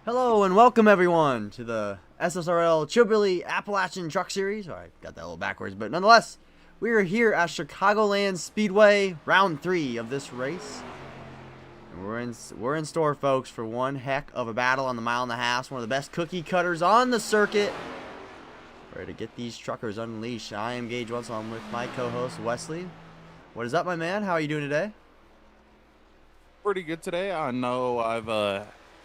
Hello and welcome everyone to the SSRL ChillBilly Appalachian Truck Series. I got that a little backwards, but nonetheless, we are here at Chicagoland Speedway, round 3 of this race. And we're in store, folks, for one heck of a battle on the mile and a half. One of the best cookie cutters on the circuit. Ready to get these truckers unleashed. I am Gage Once. I'm with my co-host Wesley. What is up, my man? How are you doing today? Pretty good today. I know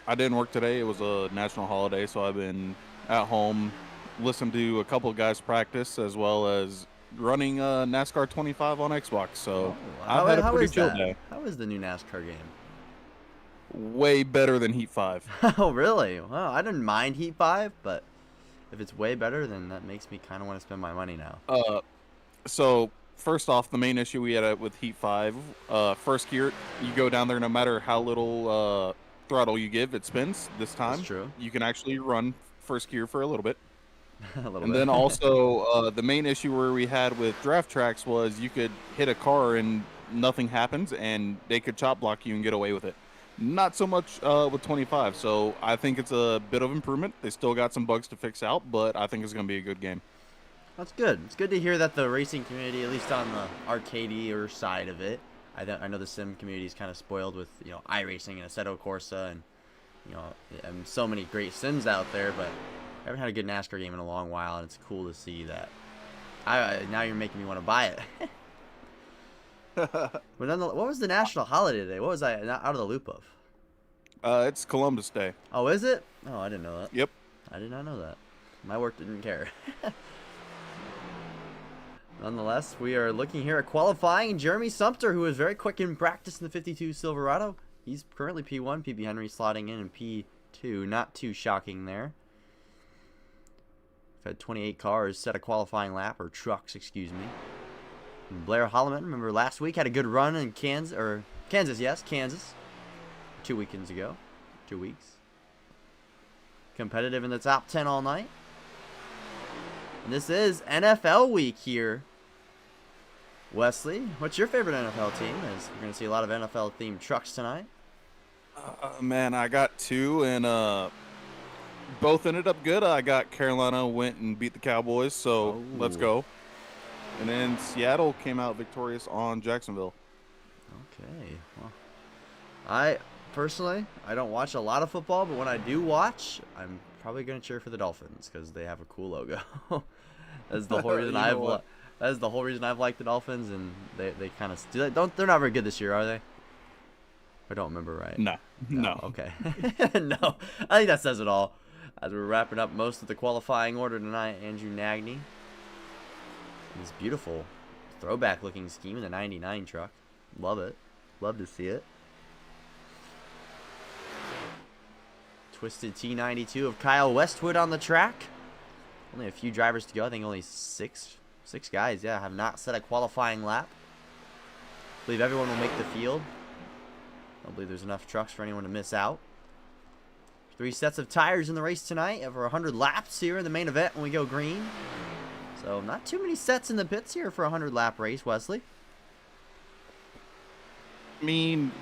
I didn't work today. It was a national holiday, so I've been at home listening to a couple of guys practice as well as running NASCAR 25 on Xbox. So I've had a pretty chill day. How is the new NASCAR game? Way better than Heat 5. Oh, really? Well, I didn't mind Heat 5, but if it's way better, then that makes me kind of want to spend my money now. So first off, the main issue we had with Heat 5, first gear, you go down there no matter how little throttle you give, it spins. This time, That's true. You can actually run first gear for a little bit. And then also, the main issue where we had with draft tracks was you could hit a car and nothing happens, and they could chop block you and get away with it. Not so much with 25, so I think it's a bit of improvement. They still got some bugs to fix out, but I think it's going to be a good game. That's good. It's good to hear that the racing community, at least on the arcadey side of it, I know the sim community is kind of spoiled with, iRacing and Assetto Corsa and so many great sims out there, but I haven't had a good NASCAR game in a long while, and it's cool to see that. Now you're making me want to buy it. But what was the national holiday today? What was I not out of the loop of? It's Columbus Day. Oh, is it? Oh, I didn't know that. Yep. I did not know that. My work didn't care. Nonetheless, we are looking here at qualifying. Jeremy Sumpter, who was very quick in practice in the 52 Silverado. He's currently P1. PB Henry slotting in P2. Not too shocking there. We've had 28 cars set a qualifying lap, or trucks, excuse me. And Blair Holloman, remember last week, had a good run in Kansas. 2 weekends ago. 2 weeks. Competitive in the top 10 all night. And this is NFL week here. Wesley, what's your favorite NFL team? As we're going to see a lot of NFL themed trucks tonight. Man, I got two, and both ended up good. I got Carolina went and beat the Cowboys, so let's go. And then Seattle came out victorious on Jacksonville. Okay. Well, I don't watch a lot of football, but when I do watch, I'm probably going to cheer for the Dolphins because they have a cool logo. That's the whole reason That is the whole reason I've liked the Dolphins, and they kind of they're not very good this year, are they? I don't remember right. No. Okay. No, I think that says it all. As we're wrapping up most of the qualifying order tonight, Andrew Nagney. This beautiful throwback-looking scheme in the '99 truck. Love it. Love to see it. Twisted T92 of Kyle Westwood on the track. Only a few drivers to go. I think only six guys, have not set a qualifying lap. I believe everyone will make the field. I don't believe there's enough trucks for anyone to miss out. 3 sets of tires in the race tonight. Over 100 laps here in the main event when we go green. So not too many sets in the pits here for a 100-lap race, Wesley. I mean,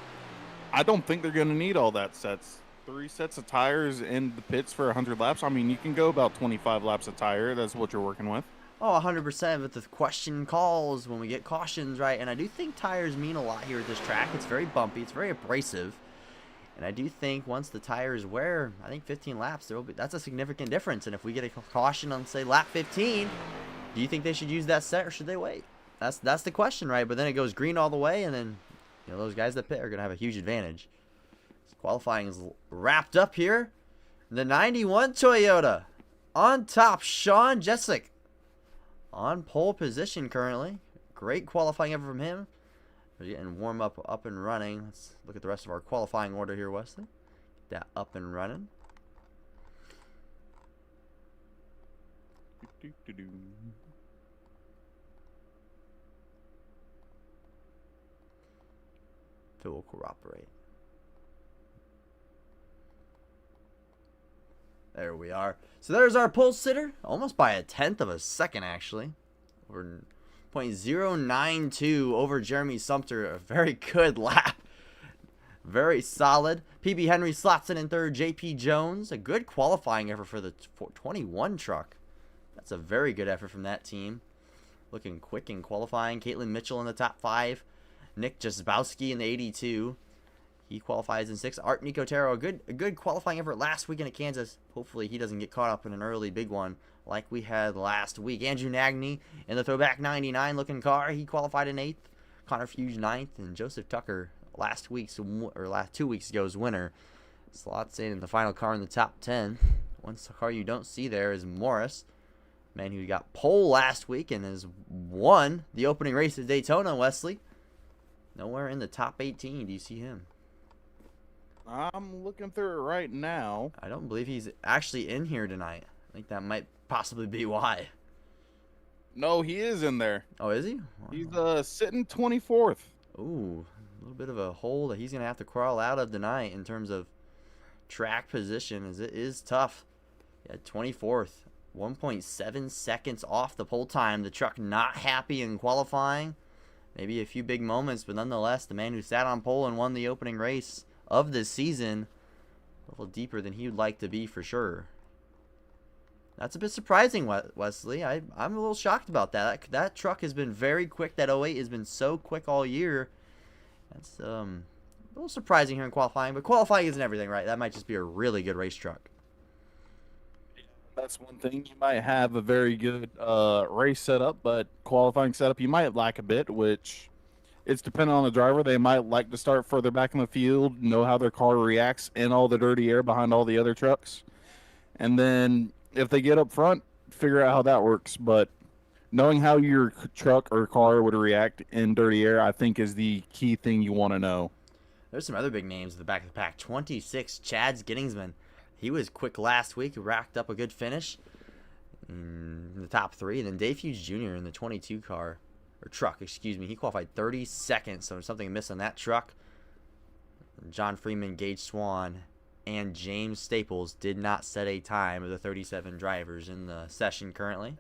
I don't think they're going to need all that sets. 3 sets of tires in the pits for 100 laps. I mean, you can go about 25 laps of tire. That's what you're working with. Oh, 100%, but the question calls when we get cautions, right? And I do think tires mean a lot here at this track. It's very bumpy. It's very abrasive. And I do think once the tires wear, I think 15 laps, that's a significant difference. And if we get a caution on, say, lap 15, do you think they should use that set or should they wait? That's the question, right? But then it goes green all the way, and then those guys that pit are going to have a huge advantage. So qualifying is wrapped up here. The 91 Toyota on top, Sean Jessic. On pole position currently. Great qualifying effort from him. We're getting warm up and running. Let's look at the rest of our qualifying order here, Wesley. Get that up and running. If it will cooperate. There we are. So there's our pole sitter. Almost by a 1/10 of a second, actually. We're 0.092 over Jeremy Sumpter. A very good lap. Very solid. PB Henry slots in third. JP Jones, a good qualifying effort for the 21 truck. That's a very good effort from that team. Looking quick in qualifying. Caitlin Mitchell in the top 5. Nick Jasbowski in the 82. He qualifies in 6th. Art Nicotero, a good qualifying effort last weekend at Kansas. Hopefully he doesn't get caught up in an early big one like we had last week. Andrew Nagney in the throwback 99 looking car. He qualified in 8th. Connor Fuge 9th. And Joseph Tucker, last 2 weeks ago's winner, slots in the final car in the top 10. One car you don't see there is Morris, man who got pole last week and has won the opening race at Daytona. Wesley, nowhere in the top 18 do you see him. I'm looking through it right now. I don't believe he's actually in here tonight. I think that might possibly be why. No, he is in there. Oh, is he? Wow. He's sitting 24th. Ooh, a little bit of a hole that he's going to have to crawl out of tonight in terms of track position, as it is tough. Yeah, 24th. 1.7 seconds off the pole time. The truck not happy in qualifying. Maybe a few big moments, but nonetheless, the man who sat on pole and won the opening race of this season, a little deeper than he would like to be for sure. That's a bit surprising, Wesley. I'm a little shocked about that. That truck has been very quick. That 08 has been so quick all year. That's a little surprising here in qualifying, but qualifying isn't everything, right? That might just be a really good race truck. That's one thing. You might have a very good race setup, but qualifying setup you might lack a bit, which it's dependent on the driver. They might like to start further back in the field, know how their car reacts in all the dirty air behind all the other trucks. And then if they get up front, figure out how that works. But knowing how your truck or car would react in dirty air, I think, is the key thing you want to know. There's some other big names at the back of the pack. 26, Chad Ginningsman. He was quick last week, racked up a good finish in the top 3. And then Dave Hughes Jr. in the 22 car. Or truck, excuse me. He qualified 32nd, so there's something amiss on that truck. John Freeman, Gage Swan, and James Staples did not set a time of the 37 drivers in the session currently.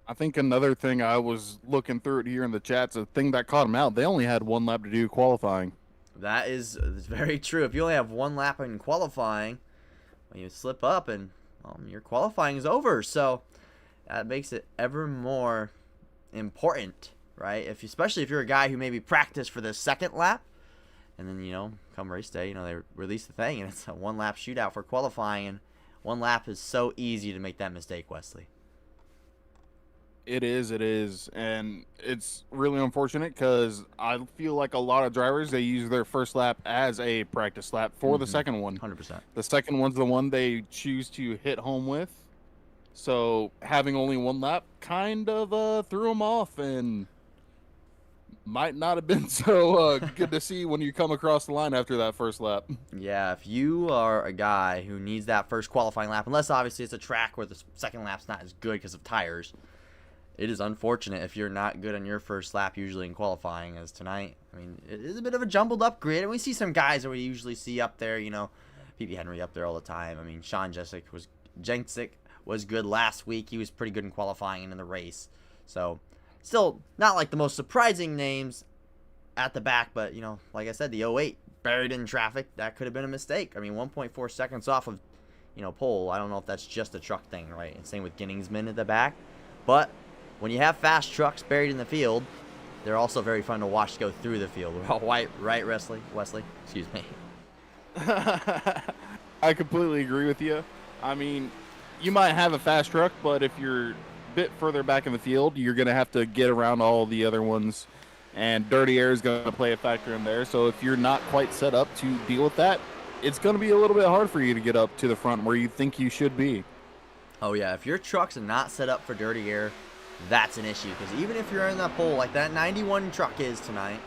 I think another thing, I was looking through it here in the chats, a thing that caught them out, they only had 1 lap to do qualifying. That is very true. If you only have 1 lap in qualifying, when you slip up and your qualifying is over. So that makes it ever more important, right? Especially if you're a guy who maybe practiced for the 2nd lap, and then come race day, they release the thing and it's a 1 lap shootout for qualifying, and 1 lap is so easy to make that mistake, Wesley. It is, and it's really unfortunate because I feel like a lot of drivers, they use their first lap as a practice lap for the second one. 100%. The second one's the one they choose to hit home with. So having only 1 lap kind of threw them off and might not have been so good to see when you come across the line after that first lap. Yeah, if you are a guy who needs that first qualifying lap, unless obviously it's a track where the second lap's not as good because of tires, it is unfortunate if you're not good on your first lap usually in qualifying, as tonight. I mean, it is a bit of a jumbled up grid, and we see some guys that we usually see up there, PB Henry up there all the time. I mean, Sean Jessic was good last week. He was pretty good in qualifying and in the race. So, still not like the most surprising names at the back, but, like I said, the 08 buried in traffic, that could have been a mistake. I mean, 1.4 seconds off of, pole. I don't know if that's just a truck thing, right? And same with Ginningsman at the back. But when you have fast trucks buried in the field, they're also very fun to watch go through the field. Right, Wesley? Excuse me. I completely agree with you. I mean, you might have a fast truck, but if you're a bit further back in the field, you're going to have to get around all the other ones, and dirty air is going to play a factor in there. So if you're not quite set up to deal with that, it's going to be a little bit hard for you to get up to the front where you think you should be. Oh, yeah. If your truck's not set up for dirty air, that's an issue. Because even if you're in that pole like that 91 truck is tonight,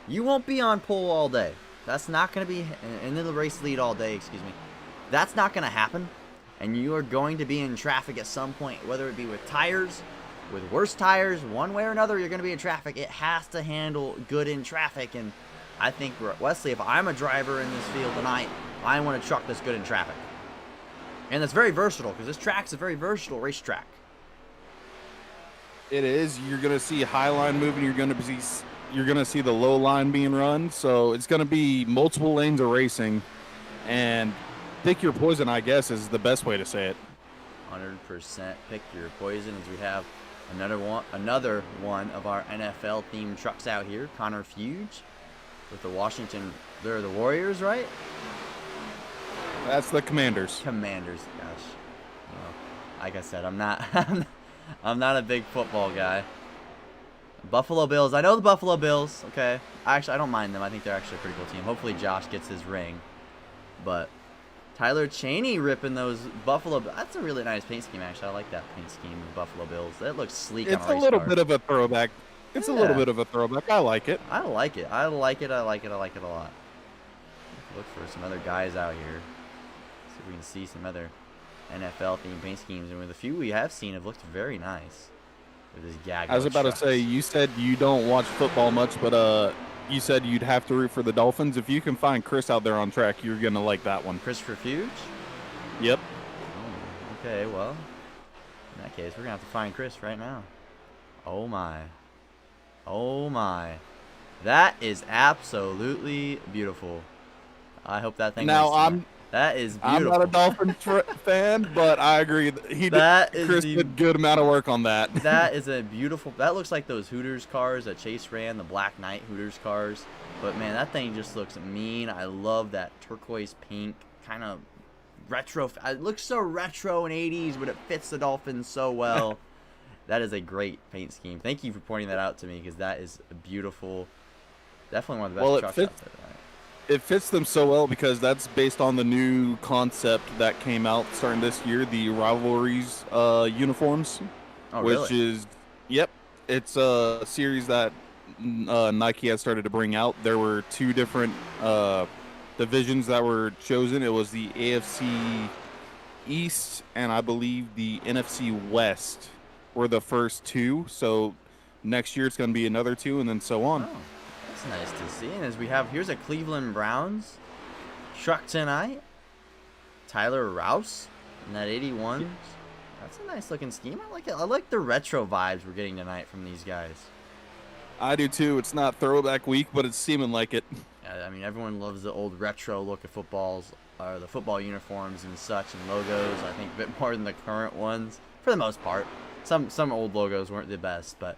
you won't be on pole all day. That's not going to be in the race lead all day, excuse me. That's not going to happen. And you are going to be in traffic at some point, whether it be with tires, with worse tires, one way or another, you're going to be in traffic. It has to handle good in traffic. And I think, Wesley, if I'm a driver in this field tonight, I want a truck that's good in traffic. And that's very versatile, because this track's a very versatile racetrack. It is. You're going to see high line moving. You're going to you're going to see the low line being run. So it's going to be multiple lanes of racing. And pick your poison, I guess, is the best way to say it. 100% pick your poison as we have another one of our NFL themed trucks out here. Connor Fuge with the Washington. They're the Warriors, right? That's the Commanders. Commanders, gosh. Well, like I said, I'm not I'm not a big football guy. Buffalo Bills. I know the Buffalo Bills. Okay, I don't mind them. I think they're actually a pretty cool team. Hopefully Josh gets his ring. But Tyler Chaney ripping those Buffalo. That's a really nice paint scheme, actually. I like that paint scheme of Buffalo Bills. That looks sleek on a race car. It's a little bit of a throwback. It's a little bit of a throwback. I like it. I like it. I like it. I like it. I like it a lot. Look for some other guys out here. See if we can see some other NFL themed paint schemes. And with a few we have seen have looked very nice. With this gag. I was about to say, you said you don't watch football much, but you said you'd have to root for the Dolphins. If you can find Chris out there on track, you're going to like that one. Christopher Fuge? Yep. Oh, okay, well, in that case, we're going to have to find Chris right now. Oh, my. Oh, my. That is absolutely beautiful. I hope that thing that is beautiful. I'm not a Dolphins fan, but I agree. Chris did a good amount of work on that. That is a beautiful. That looks like those Hooters cars that Chase ran, the Black Knight Hooters cars. But man, that thing just looks mean. I love that turquoise pink kind of retro. It looks so retro and 80s, but it fits the Dolphins so well. That is a great paint scheme. Thank you for pointing that out to me because that is beautiful. Definitely one of the best trucks out there. It fits them so well because that's based on the new concept that came out starting this year, the Rivalries uniforms. Oh, which really? is, yep, it's a series that Nike has started to bring out. There were two different divisions that were chosen. It was the AFC East and I believe the NFC West were the first two. So next year it's going to be another two and then so on. Oh. Nice to see. And as we have, here's a Cleveland Browns truck tonight. Tyler Rouse in that 81. That's a nice looking scheme. I like it. I like the retro vibes we're getting tonight from these guys. I do too. It's not throwback week, but it's seeming like it. Yeah, I mean, everyone loves the old retro look of footballs, or the football uniforms and such, and logos. I think a bit more than the current ones, for the most part. Some old logos weren't the best, but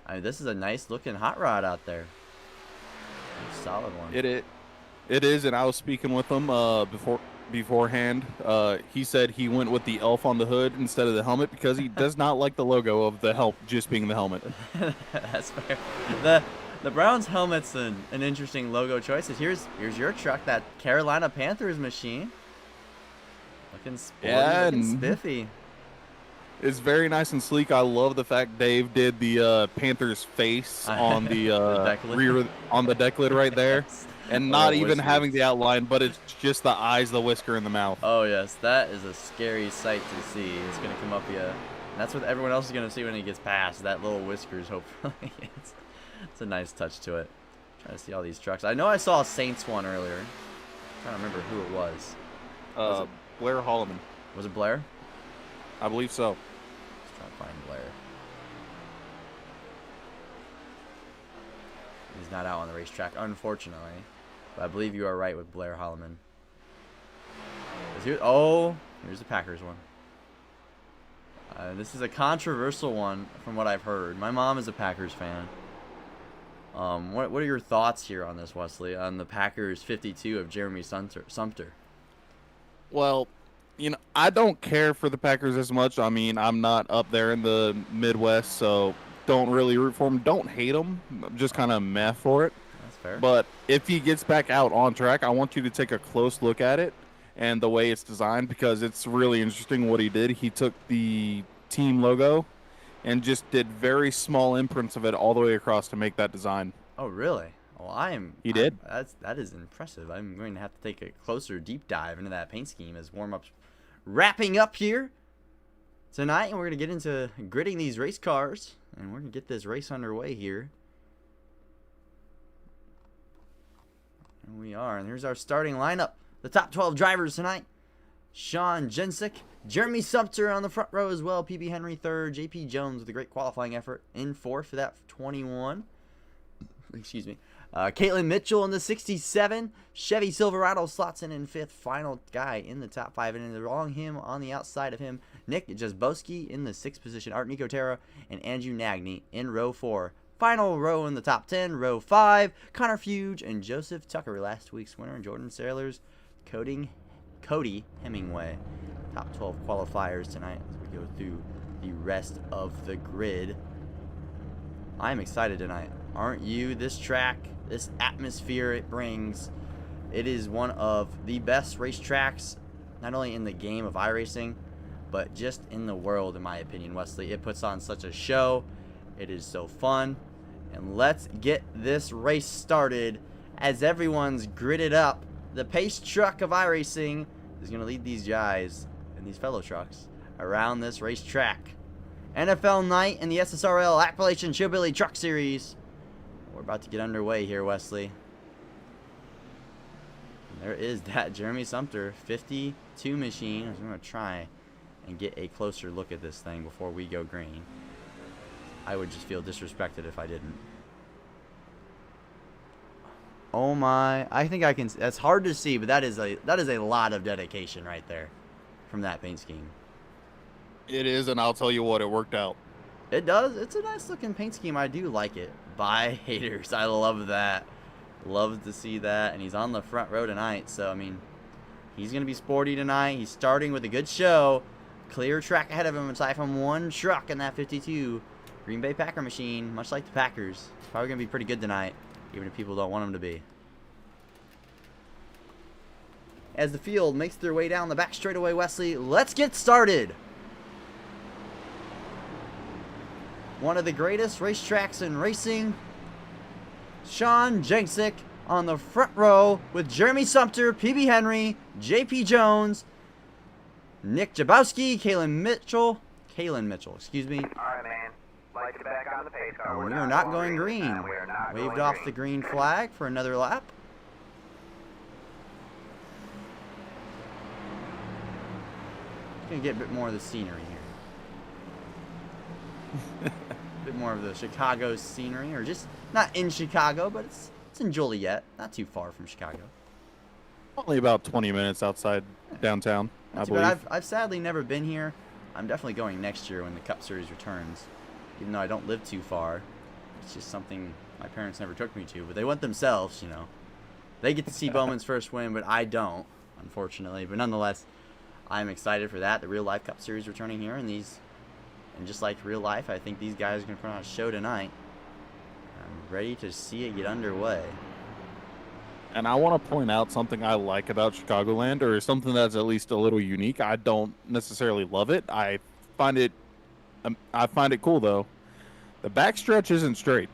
I mean, this is a nice looking hot rod out there. Solid one. It is, and I was speaking with him beforehand. He said he went with the elf on the hood instead of the helmet because he does not like the logo of the help just being the helmet. That's fair. The Browns helmet's an interesting logo choice. Here's your truck, that Carolina Panthers machine. Looking sporty, looking spiffy. It's very nice and sleek. I love the fact Dave did the Panthers face on the rear on the deck lid right there, and not even having the outline, but it's just the eyes, the whisker, and the mouth. Oh yes, that is a scary sight to see. It's gonna come up here. That's what everyone else is gonna see when he gets past that little whiskers. Hopefully, it's a nice touch to it. Trying to see all these trucks. I know I saw a Saints one earlier. I'm trying to remember who it was. Blair Holloman. Was it Blair? I believe so. Let's try to find Blair. He's not out on the racetrack, unfortunately. But I believe you are right with Blair Holloman. Here's the Packers one. This is a controversial one from what I've heard. My mom is a Packers fan. What are your thoughts here on this, Wesley, on the Packers 52 of Jeremy Sumter? Well, I don't care for the Packers as much. I mean, I'm not up there in the Midwest, so don't really root for them. Don't hate them. I'm just kind of meh for it. That's fair. But if he gets back out on track, I want you to take a close look at it and the way it's designed because it's really interesting what he did. He took the team logo and just did very small imprints of it all the way across to make that design. Oh, really? Well, He did. That is impressive. I'm going to have to take a closer deep dive into that paint scheme as warm-ups wrapping up here tonight, and we're going to get into gridding these race cars, and we're going to get this race underway here. And we are, and here's our starting lineup. The top 12 drivers tonight: Sean Jensick, Jeremy Sumter on the front row as well, PB Henry third, JP Jones with a great qualifying effort in fourth for that 21. Excuse me. Caitlin Mitchell in the 67. Chevy Silverado slots in 5th. Final guy in the top 5. And along him, on the outside of him, Nick Jasbowski in the 6th position. Art Nicotera and Andrew Nagny in row 4. Final row in the top 10. Row 5. Connor Fuge and Joseph Tucker, last week's winner. And Jordan Sailors, Cody Hemingway. Top 12 qualifiers tonight as we go through the rest of the grid. I'm excited tonight. Aren't you? This track, this atmosphere it brings, it is one of the best racetracks, not only in the game of iRacing, but just in the world, in my opinion, Wesley. It puts on such a show. It is so fun. And let's get this race started as everyone's gridded up. The pace truck of iRacing is going to lead these guys and these fellow trucks around this racetrack. NFL night in the SSRL AppalachianChillBilly Truck Series. We're about to get underway here, Wesley. And there is that Jeremy Sumter 52 machine. I'm going to try and get a closer look at this thing before we go green. I would just feel disrespected if I didn't. Oh my, I think I can. That's hard to see, but that is a lot of dedication right there from that paint scheme. It is, and I'll tell you what, it worked out. It does. It's a nice looking paint scheme. I do like it. Bye, haters. I love that. Love to see that. And he's on the front row tonight. So, I mean, he's going to be sporty tonight. He's starting with a good show. Clear track ahead of him aside from one truck in that 52. Green Bay Packer machine, much like the Packers. It's probably going to be pretty good tonight, even if people don't want him to be. As the field makes their way down the back straightaway, Wesley, let's get started. One of the greatest racetracks in racing. Sean Jenksick on the front row with Jeremy Sumter, PB Henry, JP Jones, Nick Jabowski, Caitlin Mitchell, excuse me. Alright, man. Like to back on the pace car. We are not going green. Waved off the green flag for another lap. Gonna get a bit more of the scenery here. A bit more of the Chicago scenery, or just not in Chicago, but it's in Joliet, not too far from Chicago. Only about 20 minutes outside downtown, I believe. I've sadly never been here. I'm definitely going next year when the Cup Series returns, even though I don't live too far. It's just something my parents never took me to, but they went themselves, you know. They get to see Bowman's first win, but I don't, unfortunately. But nonetheless, I'm excited for that. The real life Cup Series returning here, and just like real life, I think these guys are going to put on a show tonight. I'm ready to see it get underway. And I want to point out something I like about Chicagoland, or something that's at least a little unique. I don't necessarily love it. I find it cool though. The backstretch isn't straight.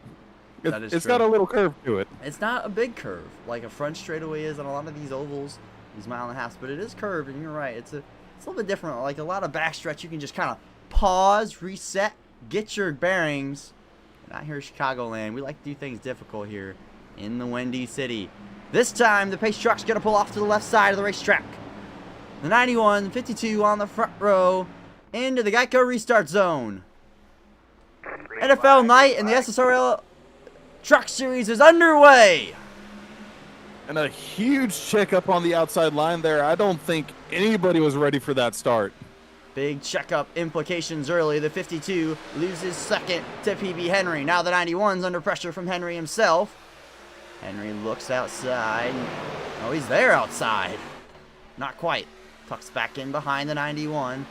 It's got a little curve to it. It's not a big curve like a front straightaway is on a lot of these ovals, these mile and a half, but it is curved, and you're right. It's a little bit different. Like a lot of backstretch, you can just kind of pause, reset, get your bearings. Not here in Chicagoland. We like to do things difficult here in the Windy City. This time, the pace truck's going to pull off to the left side of the racetrack. The 91, 52 on the front row into the Geico restart zone. NFL night in the SSRL Truck Series is underway. And a huge checkup on the outside line there. I don't think anybody was ready for that start. Big checkup implications early. The 52 loses second to PB Henry. Now the 91's under pressure from Henry himself. Henry looks outside. Oh, he's there outside. Not quite. Tucks back in behind the 91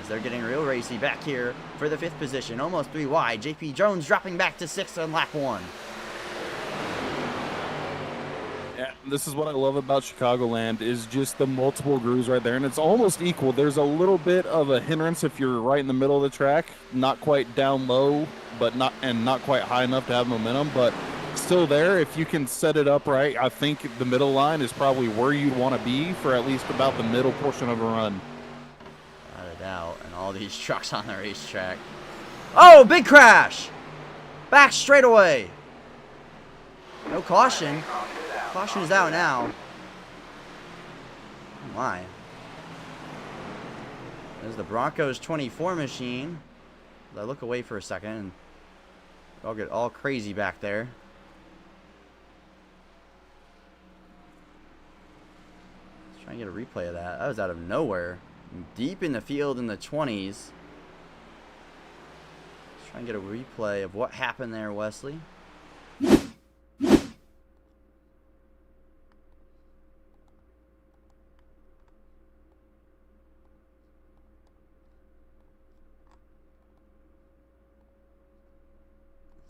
as they're getting real racy back here for the 5th position. Almost 3 wide. JP Jones dropping back to 6th on lap 1. Yeah, this is what I love about Chicagoland, is just the multiple grooves right there, and it's almost equal. There's a little bit of a hindrance if you're right in the middle of the track, not quite down low, but not quite high enough to have momentum, but still there. If you can set it up right, I think the middle line is probably where you'd want to be for at least about the middle portion of a run. Without a doubt, and all these trucks on the racetrack. Oh, big crash! Back straightaway. No caution. Caution is out now. Oh my. There's the Broncos 24 machine. I look away for a second and I'll get all crazy back there. Trying to get a replay of that. That was out of nowhere. Deep in the field in the 20s. Try and get a replay of what happened there, Wesley. It's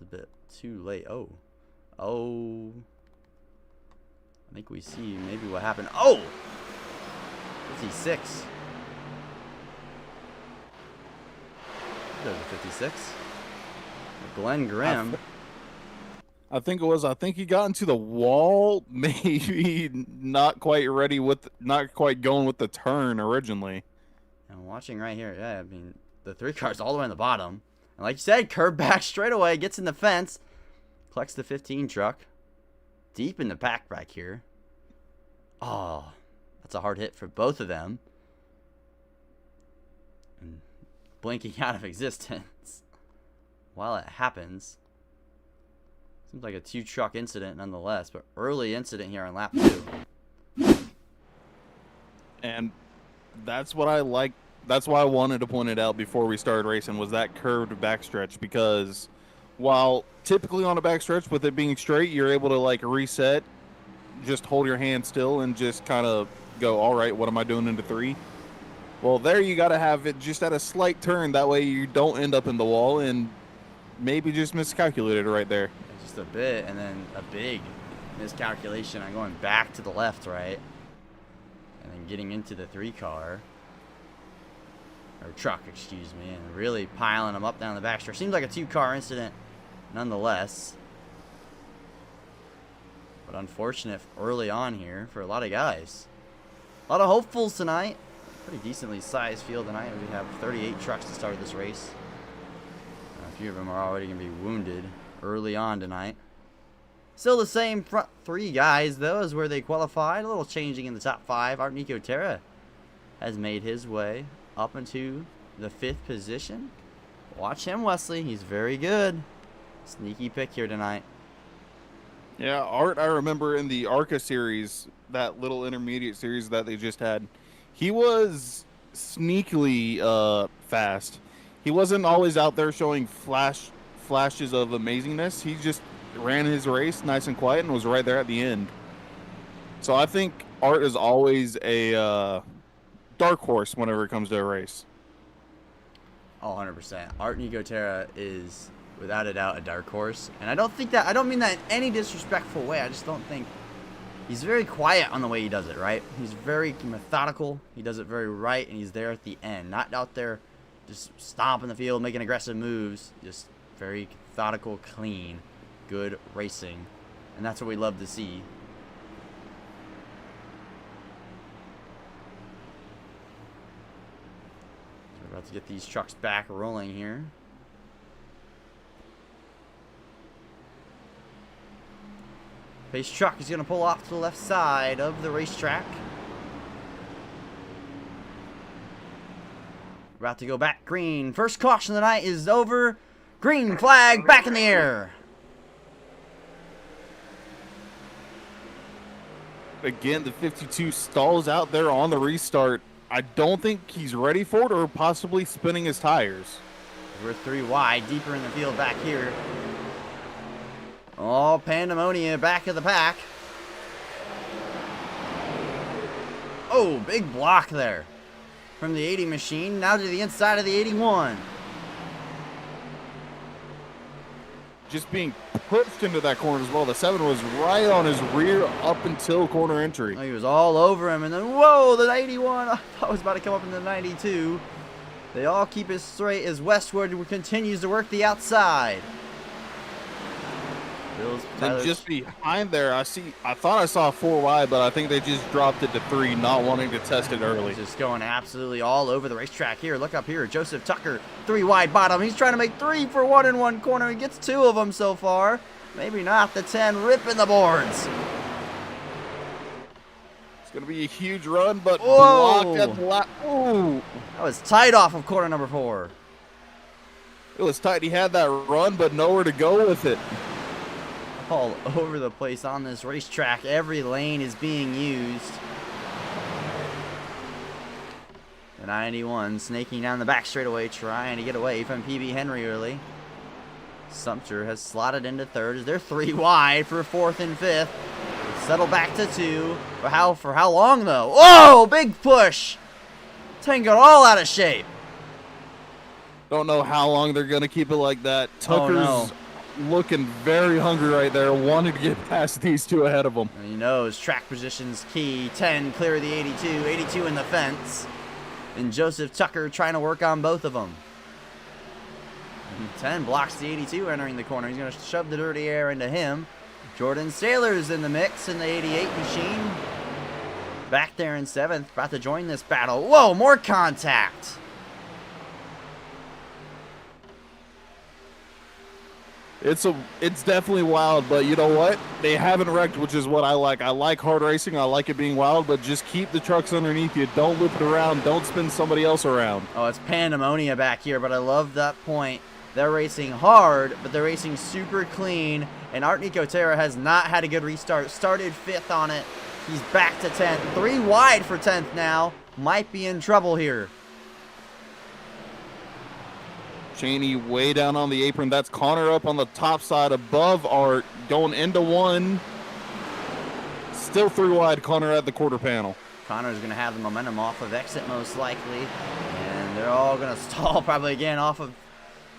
a bit too late. Oh. I think we see maybe what happened. Oh! 56. There's a 56. Glenn Grimm. I think he got into the wall, maybe not quite going with the turn originally. And watching right here, yeah, I mean, the 3 car's all the way on the bottom. And like you said, curb back straight away, gets in the fence, collects the 15 truck. Deep in the back here. Oh, that's a hard hit for both of them. And blinking out of existence while it happens. Seems like a 2-truck incident nonetheless, but early incident here on lap 2. And that's what I like. That's why I wanted to point it out before we started racing, was that curved backstretch, because while typically on a backstretch with it being straight, you're able to like reset, just hold your hand still and just kind of go, all right, what am I doing into 3? Well, there you got to have it just at a slight turn. That way you don't end up in the wall and maybe just miscalculated right there. Just a bit, and then a big miscalculation on going back to the left, right? And then getting into the 3 car. Or truck, excuse me, and really piling them up down the backstretch. Seems like a 2-car incident nonetheless. But unfortunate early on here for a lot of guys. A lot of hopefuls tonight. Pretty decently sized field tonight. We have 38 trucks to start this race. A few of them are already going to be wounded early on tonight. Still the same front 3 guys, though, as where they qualified. A little changing in the top 5. Art Nicotera has made his way up into the 5th position. Watch him, Wesley. He's very good. Sneaky pick here tonight. Yeah, Art, I remember in the ARCA series, that little intermediate series that they just had, he was sneakily fast. He wasn't always out there showing flashes of amazingness. He just ran his race nice and quiet and was right there at the end. So I think Art is always a dark horse whenever it comes to a race. Oh, 100%. Art Nicotera is without a doubt a dark horse, and I don't mean that in any disrespectful way. I just don't think he's very quiet on the way he does it, right? He's very methodical. He does it very right, and he's there at the end, not out there just stomping the field, making aggressive moves. Just very methodical, clean, good racing, and that's what we love to see. We're about to get these trucks back rolling here. Pace truck is going to pull off to the left side of the racetrack. We're about to go back green. First caution of the night is over. Green flag back in the air. Again, the 52 stalls out there on the restart. I don't think he's ready for it, or possibly spinning his tires. We're 3 wide, deeper in the field back here. Oh, pandemonium back of the pack. Oh, big block there from the 80 machine. Now to the inside of the 81. Just being pushed into that corner as well. The 7 was right on his rear up until corner entry. Oh, he was all over him, and then, whoa, the 81. I thought was about to come up in the 92. They all keep it straight as Westwood continues to work the outside. And just behind there, I thought I saw 4 wide, but I think they just dropped it to 3, not wanting to test it early. Just going absolutely all over the racetrack here. Look up here, Joseph Tucker, 3 wide bottom. He's trying to make 3 for 1 in one corner. He gets 2 of them so far. Maybe not. The 10 ripping the boards. It's going to be a huge run, but whoa, blocked at the lap. Ooh. That was tight off of corner number 4. It was tight. He had that run, but nowhere to go with it. All over the place on this racetrack. Every lane is being used. The 91 snaking down the back straightaway, trying to get away from PB Henry early. Sumter has slotted into third as they're 3 wide for 4th and 5th. Settle back to 2. For how long though? Whoa, big push. 10 got all out of shape. Don't know how long they're going to keep it like that. Tucker's no. looking very hungry right there, wanting to get past these two ahead of him. And he knows track position's key. 10 clear of the 82. 82 in the fence. And Joseph Tucker trying to work on both of them. And 10 blocks the 82 entering the corner. He's going to shove the dirty air into him. Jordan Saylor's in the mix in the 88 machine. Back there in 7th. About to join this battle. Whoa, more contact. It's definitely wild, but you know what? They haven't wrecked, which is what I like. I like hard racing. I like it being wild, but just keep the trucks underneath you. Don't loop it around. Don't spin somebody else around. Oh, it's pandemonia back here, but I love that point. They're racing hard, but they're racing super clean, and Art Nicotera has not had a good restart. Started 5th on it. He's back to 10th. 3 wide for 10th now. Might be in trouble here. Cheney way down on the apron. That's Connor up on the top side above Art, going into 1. Still 3 wide, Connor at the quarter panel. Connor's going to have the momentum off of exit most likely. And they're all going to stall probably again off of...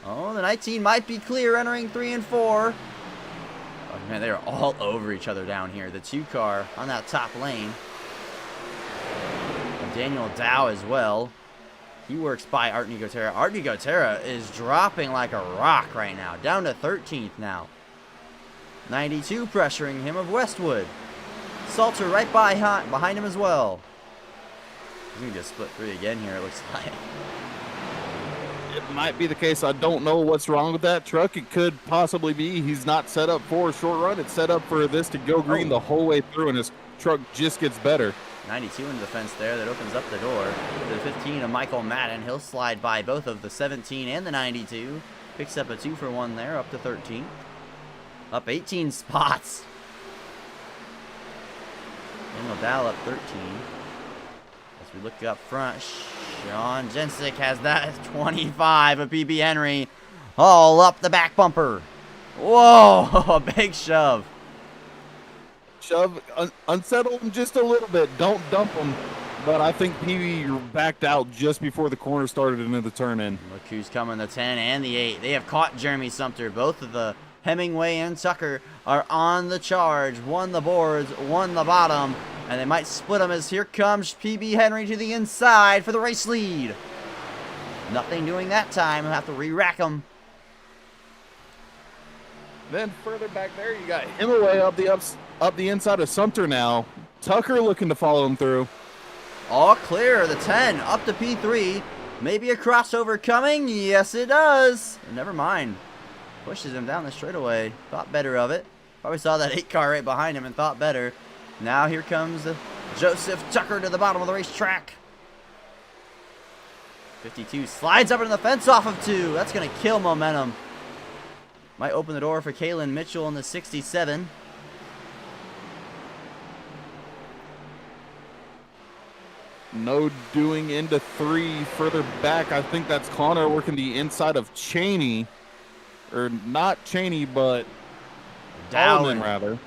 Oh, the 19 might be clear entering 3 and 4. Oh, man, they're all over each other down here. The 2 car on that top lane. And Daniel Dow as well. He works by Art Nicotera. Art Nicotera is dropping like a rock right now. Down to 13th now. 92 pressuring him of Westwood. Salter right behind him as well. He's going to get split 3 again here, it looks like. It might be the case. I don't know what's wrong with that truck. It could possibly be he's not set up for a short run. It's set up for this to go green the whole way through, and his truck just gets better. 92 in the fence there. That opens up the door to the 15 of Michael Madden. He'll slide by both of the 17 and the 92. Picks up a 2 for 1 there, up to 13. Up 18 spots. Daniel Dow up 13. As we look up front, Sean Jensick has that 25 of PB Henry. All up the back bumper. Whoa, a big shove. Unsettle him just a little bit. Don't dump him. But I think PB backed out just before the corner started into the turn in. Look who's coming, the 10 and the 8. They have caught Jeremy Sumter. Both of the Hemingway and Tucker are on the charge. One the boards, one the bottom. And they might split them as here comes PB Henry to the inside for the race lead. Nothing doing that time. We'll have to re-rack them. Then further back there, you got Hemingway up the inside of Sumter now. Tucker looking to follow him through. All clear. The 10 up to P3. Maybe a crossover coming. Yes, it does. Never mind. Pushes him down the straightaway. Thought better of it. Probably saw that 8 car right behind him and thought better. Now here comes Joseph Tucker to the bottom of the racetrack. 52 slides up into the fence off of 2. That's going to kill momentum. Might open the door for Kalen Mitchell in the 67. No doing into 3 further back. I think that's Connor working the inside of Cheney. Or not Cheney, but Dowling rather.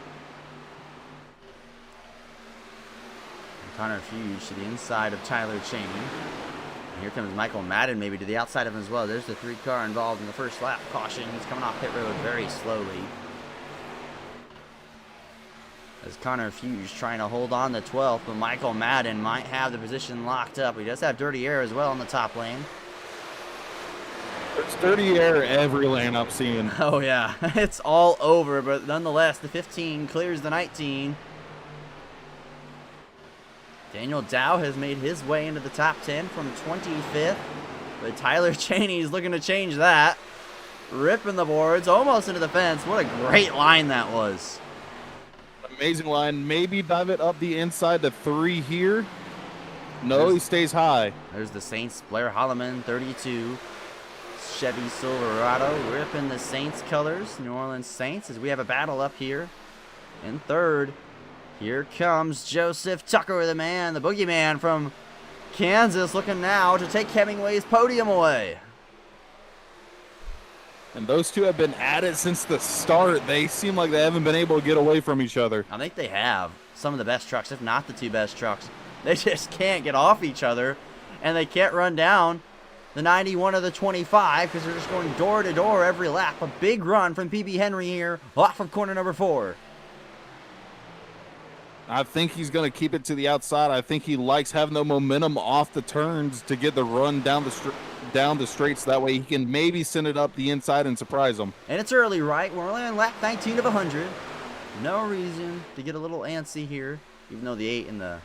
Connor Fuge to the inside of Tyler Cheney. And here comes Michael Madden maybe to the outside of him as well. There's the 3 car involved in the first lap. Caution, he's coming off pit road very slowly. As Connor Fuge trying to hold on to 12th, but Michael Madden might have the position locked up. He does have dirty air as well in the top lane. There's dirty air every lane I'm seeing. Oh yeah, it's all over, but nonetheless, the 15 clears the 19. Daniel Dow has made his way into the top 10 from 25th, but Tyler Cheney is looking to change that. Ripping the boards, almost into the fence. What a great line that was. Amazing line. Maybe dive it up the inside to 3 here. No, he stays high. There's the Saints, Blair Holloman, 32. Chevy Silverado ripping the Saints colors, New Orleans Saints, as we have a battle up here in 3rd. Here comes Joseph Tucker, the man, the boogeyman from Kansas looking now to take Hemingway's podium away. And those two have been at it since the start. They seem like they haven't been able to get away from each other. I think they have some of the best trucks, if not the two best trucks. They just can't get off each other, and they can't run down the 91 or the 25 because they're just going door to door every lap. A big run from PB Henry here off of corner number 4. I think he's going to keep it to the outside. I think he likes having the momentum off the turns to get the run down the straights. That way he can maybe send it up the inside and surprise them. And it's early, right? We're only on lap 19 of 100. No reason to get a little antsy here, even though the 8 and the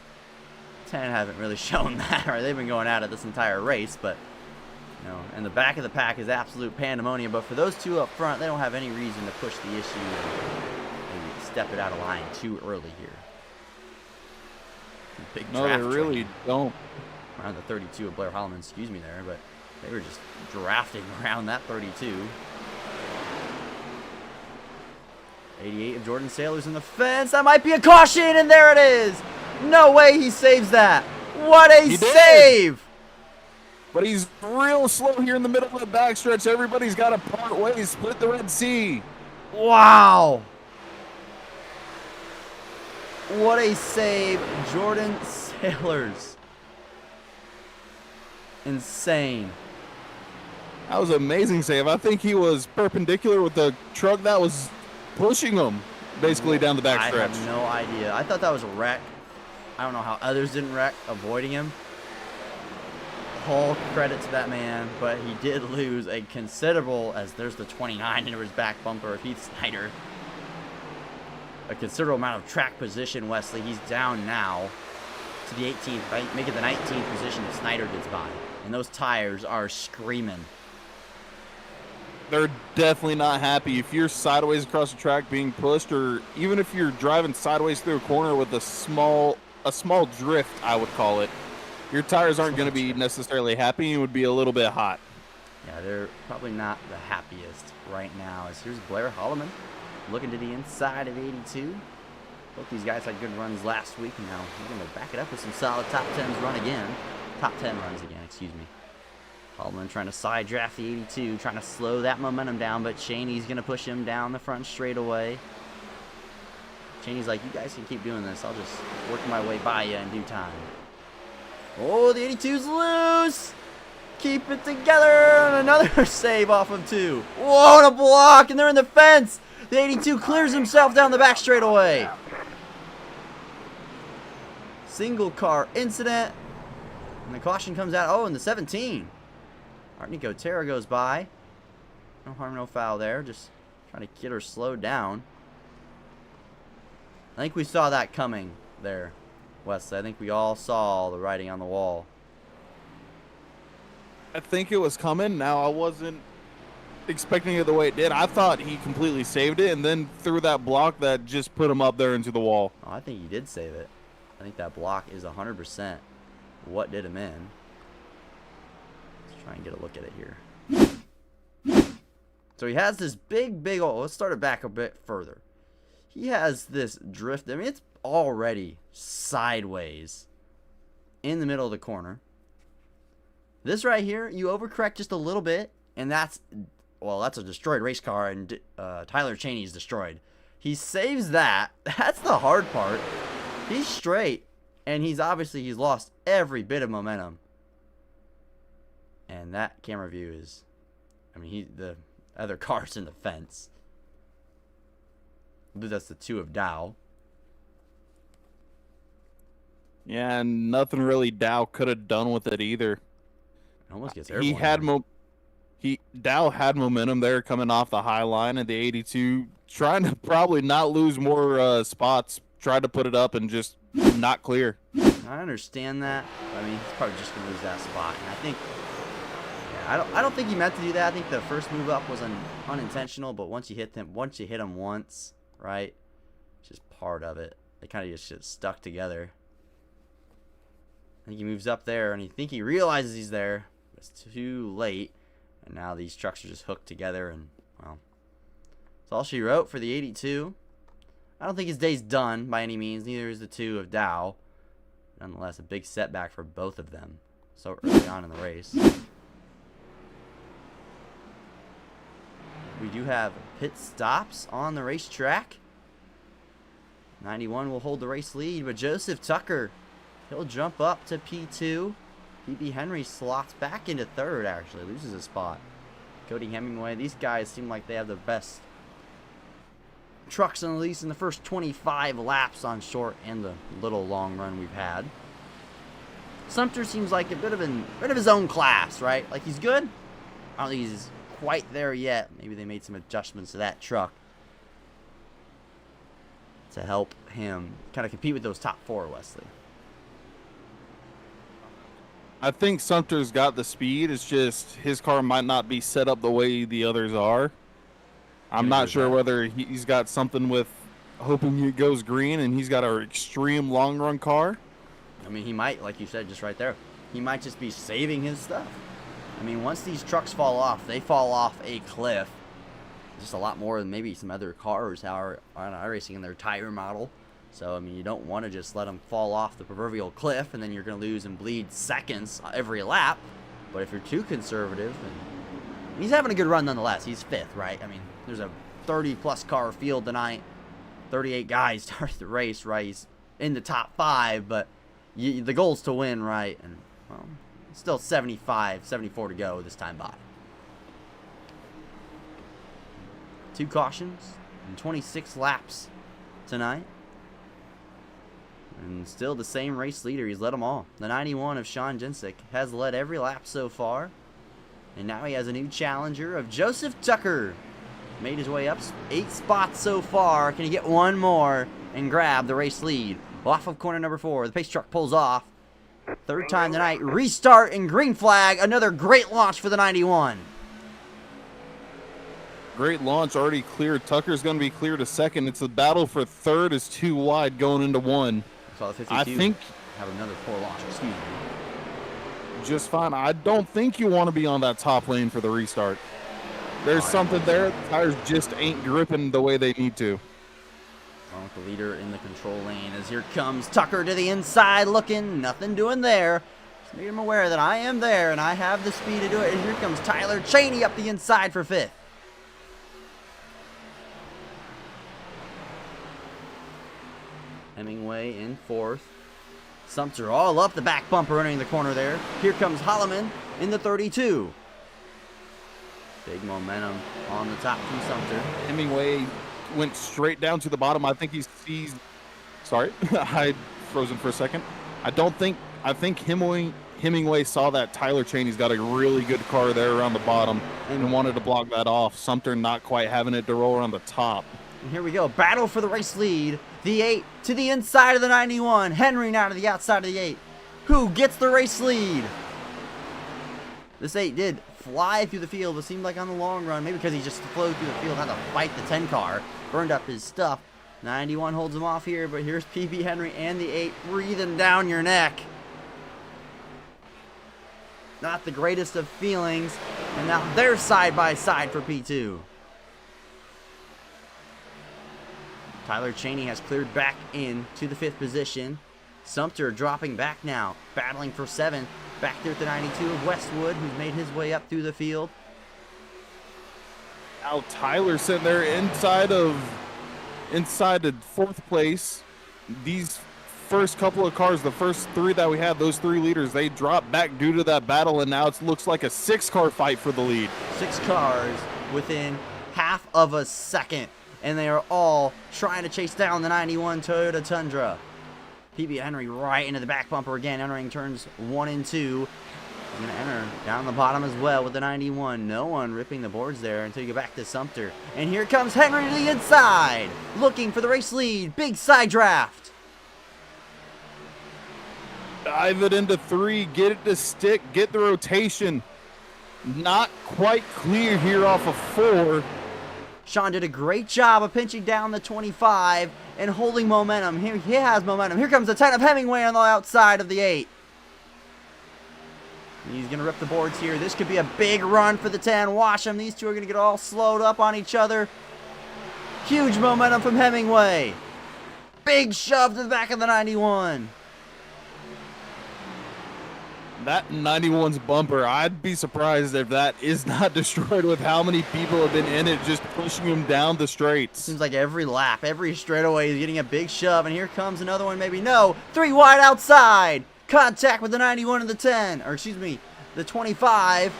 10 haven't really shown that. Right? They've been going at it this entire race, but you know, and the back of the pack is absolute pandemonium. But for those two up front, they don't have any reason to push the issue and maybe step it out of line too early here. Big No, they really don't. Around the 32 of Blair Holloman, excuse me there, but they were just drafting around that 32. 88 of Jordan Sailor's in the fence. That might be a caution, and there it is. No way he saves that. What a save! But he's real slow here in the middle of the backstretch. Everybody's got to part ways, split the Red Sea. Wow. What a save, Jordan Sailors. Insane. That was an amazing save. I think he was perpendicular with the truck that was pushing him basically down the backstretch. I have no idea. I thought that was a wreck. I don't know how others didn't wreck, avoiding him. All credit to that man, but he did lose a considerable, as there's the 29 into his back bumper of Heath Snyder. A considerable amount of track position, Wesley. He's down now to the 18th, right? Make it the 19th position if Snyder gets by. And those tires are screaming. They're definitely not happy. If you're sideways across the track being pushed, or even if you're driving sideways through a corner with a small drift, I would call it, your tires aren't going to be necessarily happy. You would be a little bit hot. Yeah, they're probably not the happiest right now. As here's Blair Holloman looking to the inside of 82. Both these guys had good runs last week, and now we're going to back it up with some solid top 10s run again. Top 10 runs again, excuse me. Holloman trying to side draft the 82, trying to slow that momentum down, but Cheney's going to push him down the front straightaway. Cheney's like, you guys can keep doing this. I'll just work my way by you in due time. Oh, the 82's loose. Keep it together. And another save off of 2. Whoa, and a block, and they're in the fence. The 82 clears himself down the back straightaway. Single car incident. And the caution comes out. Oh, and the 17. Nico Terra goes by. No harm, no foul there. Just trying to get her slowed down. I think we saw that coming there, Wesley. I think we all saw the writing on the wall. I think it was coming. Now, I wasn't expecting it the way it did. I thought he completely saved it and then threw that block that just put him up there into the wall. Oh, I think he did save it. I think that block is 100% what did him in. Let's try and get a look at it here. So he has this big old, let's start it back a bit further. He has this drift. I mean, it's already sideways in the middle of the corner. This right here, you overcorrect just a little bit, and that's a destroyed race car, and Tyler Cheney's destroyed. He saves that. That's the hard part. He's straight, and he's lost every bit of momentum. And that camera view is, I mean, the other car's in the fence. I believe that's the 2 of Dow. Yeah, and nothing really Dow could have done with it either. It almost gets airborne. Dow had momentum there coming off the high line at the 82, trying to probably not lose more spots, tried to put it up and just not clear. I understand that. I mean, he's probably just gonna lose that spot. And I think, yeah, I don't think he meant to do that. I think the first move up was unintentional, but once you hit him once, right? It's just part of it. They kind of just get stuck together. I think he moves up there, and he realizes he's there. It's too late, and now these trucks are just hooked together, and well, that's all she wrote for the 82. I don't think his day's done by any means. Neither is the 2 of Dow. Nonetheless, a big setback for both of them. so early on in the race. We do have pit stops on the racetrack. 91 will hold the race lead, but Joseph Tucker, he'll jump up to P2. PB Henry slots back into third, actually, loses a spot. Cody Hemingway, these guys seem like they have the best trucks on the lease in the first 25 laps on short and the little long run we've had. Sumter seems like a bit of his own class, right? Like, he's good. I don't think he's quite there yet. Maybe they made some adjustments to that truck to help him kind of compete with those top four, Wesley. I think Sumter's got the speed. It's just his car might not be set up the way the others are. I'm not sure whether he's got something with hoping it goes green and he's got an extreme long run car. I mean, he might, like you said just right there, he might just be saving his stuff. I mean, once these trucks fall off, they fall off a cliff. Just a lot more than maybe some other cars are on iRacing in their tire model. So, I mean, you don't want to just let them fall off the proverbial cliff and then you're going to lose and bleed seconds every lap. But if you're too conservative, and he's having a good run nonetheless. He's fifth, right? I mean, there's a 30-plus car field tonight. 38 guys started the race, right? He's in the top 5, but the goal's to win, right? And, well, still 74 to go this time by. 2 cautions and 26 laps tonight. And still the same race leader. He's led them all. The 91 of Sean Jensick has led every lap so far. And now he has a new challenger of Joseph Tucker. Made his way up 8 spots so far. Can he get one more and grab the race lead? Off of corner number 4. The pace truck pulls off. Third time tonight. Restart and green flag. Another great launch for the 91. Great launch, already cleared. Tucker's going to be cleared to second. It's a battle for third. Is too wide going into 1. So the 52 I think have another poor launch. Excuse me. Just fine. I don't think you want to be on that top lane for the restart. There's something there. The tires just ain't gripping the way they need to. Along with the leader in the control lane as here comes Tucker to the inside looking. Nothing doing there. Just made him aware that I am there and I have the speed to do it. And here comes Tyler Cheney up the inside for 5th. Hemingway in 4th. Sumter all up the back bumper entering the corner there. Here comes Holloman in the 32. Big momentum on the top from Sumter. Hemingway went straight down to the bottom. I think he's sorry, I frozen for a second. I think Hemingway saw that Tyler Cheney's got a really good car there around the bottom and wanted to block that off. Sumter not quite having it to roll around the top. And here we go. Battle for the race lead. The 8 to the inside of the 91. Henry now to the outside of the 8. Who gets the race lead? This 8 did fly through the field, but seemed like on the long run, maybe because he just flowed through the field, had to fight the 10 car, burned up his stuff. 91 holds him off here, but here's PB Henry and the 8 breathing down your neck. Not the greatest of feelings. And now they're side by side for P2. Tyler Cheney has cleared back in to the 5th position. Sumter dropping back now, battling for 7th. Back there at the 92 of Westwood, who's made his way up through the field. Now Tyler sitting there inside the 4th place. These first couple of cars, the first 3 that we had, those 3 leaders, they dropped back due to that battle, and now it looks like a 6-car fight for the lead. 6 cars within half of a second. And they are all trying to chase down the 91 Toyota Tundra. PB Henry right into the back bumper again, entering turns 1 and 2. He's going to enter down the bottom as well with the 91. No one ripping the boards there until you get back to Sumter. And here comes Henry to the inside, looking for the race lead. Big side draft. Dive it into 3, get it to stick, get the rotation. Not quite clear here off of 4. Sean did a great job of pinching down the 25 and holding momentum. Here he has momentum. Here comes the 10 of Hemingway on the outside of the 8. He's going to rip the boards here. This could be a big run for the 10. Watch them. These two are going to get all slowed up on each other. Huge momentum from Hemingway. Big shove to the back of the 91. That 91's bumper, I'd be surprised if that is not destroyed with how many people have been in it, just pushing him down the straights. Seems like every lap, every straightaway is getting a big shove, and here comes another one, maybe. No, 3 wide outside. Contact with the 91 and the 10, or excuse me, the 25.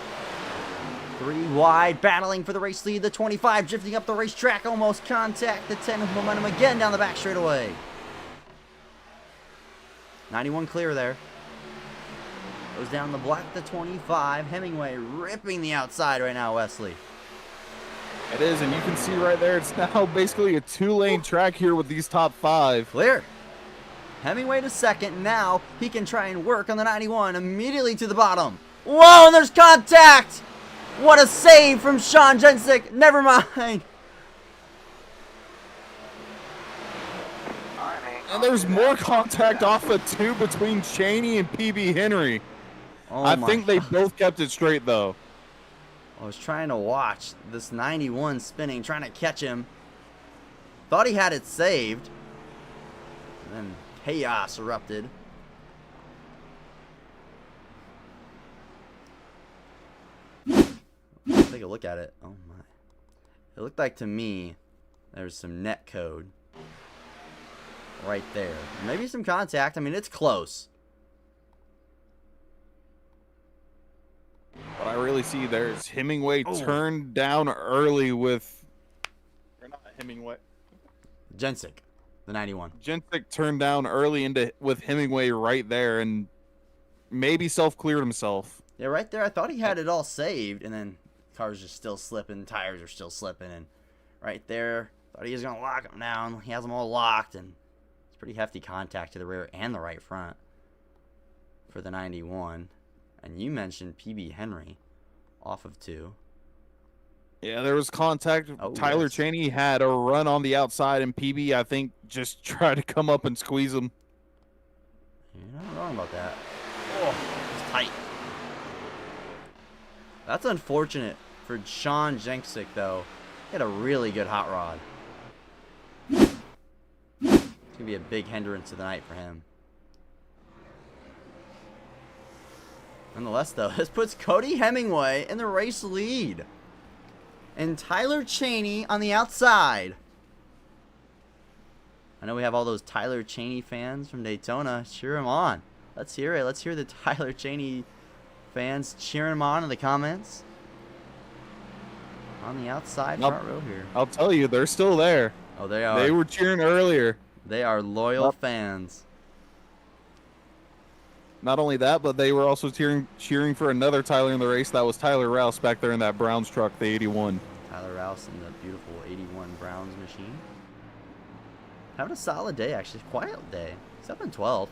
3 wide, battling for the race lead. The 25 drifting up the racetrack, almost contact. The 10 with momentum again down the back straightaway. 91 clear there. Goes down the block, the 25. Hemingway ripping the outside right now, Wesley. It is, and you can see right there, it's now basically a 2-lane track here with these top 5. Clear. Hemingway to second. Now he can try and work on the 91 immediately to the bottom. Whoa, and there's contact. What a save from Sean Jensick. Never mind. And there's more contact off of 2 between Cheney and PB Henry. Oh I think they both kept it straight, though. I was trying to watch this 91 spinning, trying to catch him. Thought he had it saved. And then chaos erupted. Let's take a look at it. Oh my. It looked like to me there's some net code right there. Maybe some contact. I mean, it's close. What I really see there is Hemingway turned down early with... Or not Hemingway. Jensick, the 91. Jensick turned down early with Hemingway right there and maybe self-cleared himself. Yeah, right there. I thought he had it all saved, and then cars are still slipping, tires are still slipping, and right there, thought he was going to lock them down. He has them all locked, and it's pretty hefty contact to the rear and the right front for the 91. And you mentioned PB Henry off of 2. Yeah, there was contact. Oh, Tyler yes. Cheney had a run on the outside, and PB, I think, just tried to come up and squeeze him. You're not wrong about that. Oh, it's tight. That's unfortunate for Sean Jensick, though. He had a really good hot rod. It's going to be a big hindrance to the night for him. Nonetheless, though, this puts Cody Hemingway in the race lead. And Tyler Cheney on the outside. I know we have all those Tyler Cheney fans from Daytona. Cheer him on. Let's hear it. Let's hear the Tyler Cheney fans cheering him on in the comments. On the outside front row here. I'll tell you, they're still there. Oh, they are. They were cheering earlier. They are loyal fans. Not only that, but they were also cheering for another Tyler in the race. That was Tyler Rouse back there in that Browns truck, the 81. Tyler Rouse in the beautiful 81 Browns machine. Having a solid day, actually. Quiet day. He's up in 12th.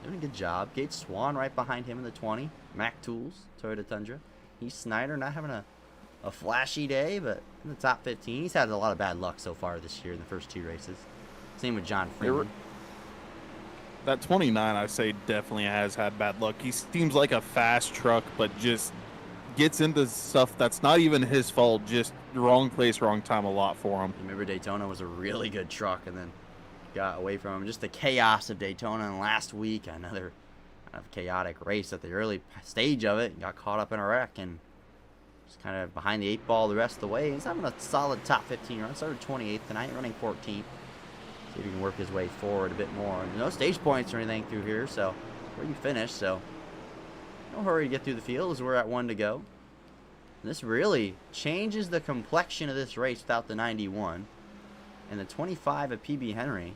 Doing a good job. Gage Swan right behind him in the 20. Mac Tools, Toyota Tundra. Heath Snyder not having a flashy day, but in the top 15. He's had a lot of bad luck so far this year in the first 2 races. Same with John Freeman. That 29, I say, definitely has had bad luck. He seems like a fast truck, but just gets into stuff that's not even his fault. Just wrong place, wrong time a lot for him. Remember, Daytona was a really good truck, and then got away from him. Just the chaos of Daytona, and last week, another kind of chaotic race at the early stage of it. Got caught up in a wreck, and just kind of behind the 8 ball the rest of the way. He's having a solid top 15 run. Started 28th tonight, running 14th. See if he can work his way forward a bit more. No stage points or anything through here, so where you finish, so no hurry to get through the field as we're at 1 to go. And this really changes the complexion of this race without the 91. And the 25 of PB Henry,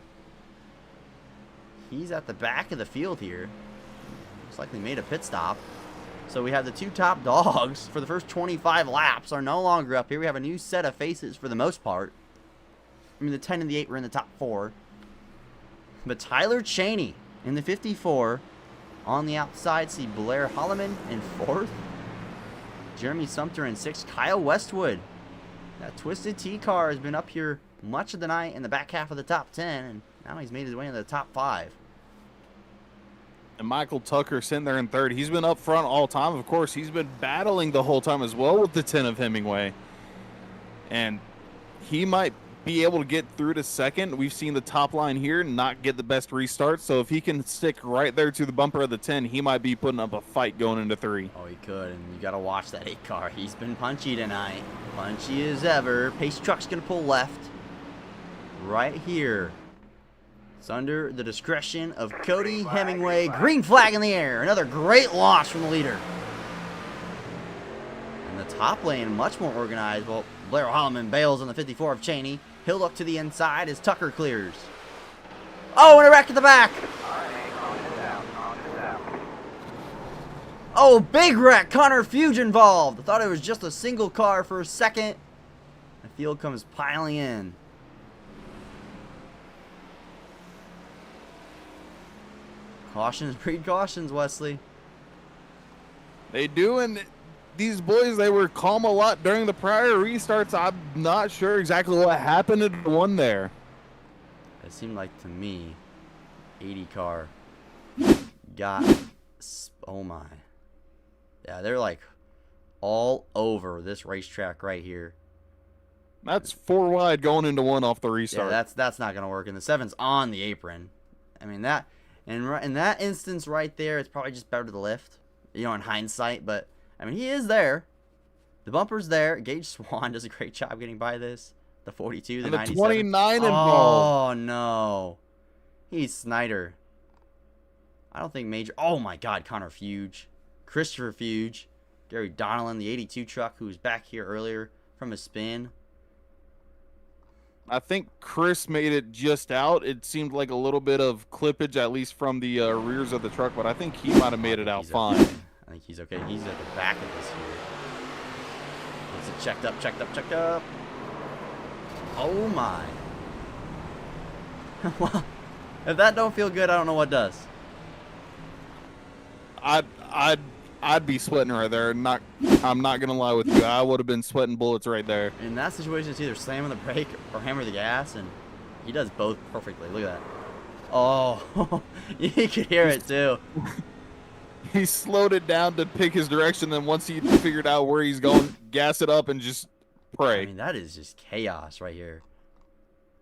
he's at the back of the field here. Looks like they made a pit stop. So we have the 2 top dogs for the first 25 laps are no longer up here. We have a new set of faces for the most part. I mean, the 10 and the 8 were in the top 4. But Tyler Cheney in the 54 on the outside. See Blair Holloman in 4th. Jeremy Sumter in 6th. Kyle Westwood. That Twisted T car has been up here much of the night in the back half of the top 10. And now he's made his way into the top 5. And Michael Tucker sitting there in 3rd. He's been up front all time. Of course, he's been battling the whole time as well with the 10 of Hemingway. And he might be able to get through to second. We've seen the top line here not get the best restart. So if he can stick right there to the bumper of the 10, he might be putting up a fight going into 3. Oh, he could, and you got to watch that 8 car. He's been punchy tonight. Punchy as ever. Pace truck's going to pull left. Right here. It's under the discretion of Cody Hemingway. Green flag in the air. Another great launch from the leader. And the top lane, much more organized. Well, Blair Holloman bails on the 54 of Cheney. He'll look to the inside as Tucker clears. Oh, and a wreck at the back. Oh, big wreck. Connor Fuge involved. I thought it was just a single car for a second. The field comes piling in. Cautions, breed cautions, Wesley. They do, and these boys, they were calm a lot during the prior restarts. I'm not sure exactly what happened to the one there. It seemed like to me, 80 car got, oh my. Yeah, they're like all over this racetrack right here. That's 4 wide going into 1 off the restart. Yeah, that's not going to work. And the 7's on the apron. I mean, that, and in that instance right there, it's probably just better to lift, you know, in hindsight. But, I mean, he is there. The bumper's there. Gage Swan does a great job getting by this. The 42, the and the 97. 29 involved. Oh, no. He's Snyder. I don't think major. Oh, my God. Connor Fuge. Christopher Fuge. Gary Donnellan, the 82 truck, who was back here earlier from a spin. I think Chris made it just out. It seemed like a little bit of clippage, at least from the rears of the truck, but I think he might have made it out fine. Okay. I think he's okay. He's at the back of this here. Gets it checked up, checked up, checked up. Oh, my. Well, if that don't feel good, I don't know what does. I'd be sweating right there. I'm not gonna lie with you. I would have been sweating bullets right there. In that situation, it's either slamming the brake or hammer the gas, and he does both perfectly. Look at that. Oh, you could hear it too. He slowed it down to pick his direction, then once he figured out where he's going, gas it up and just pray. I mean, that is just chaos right here.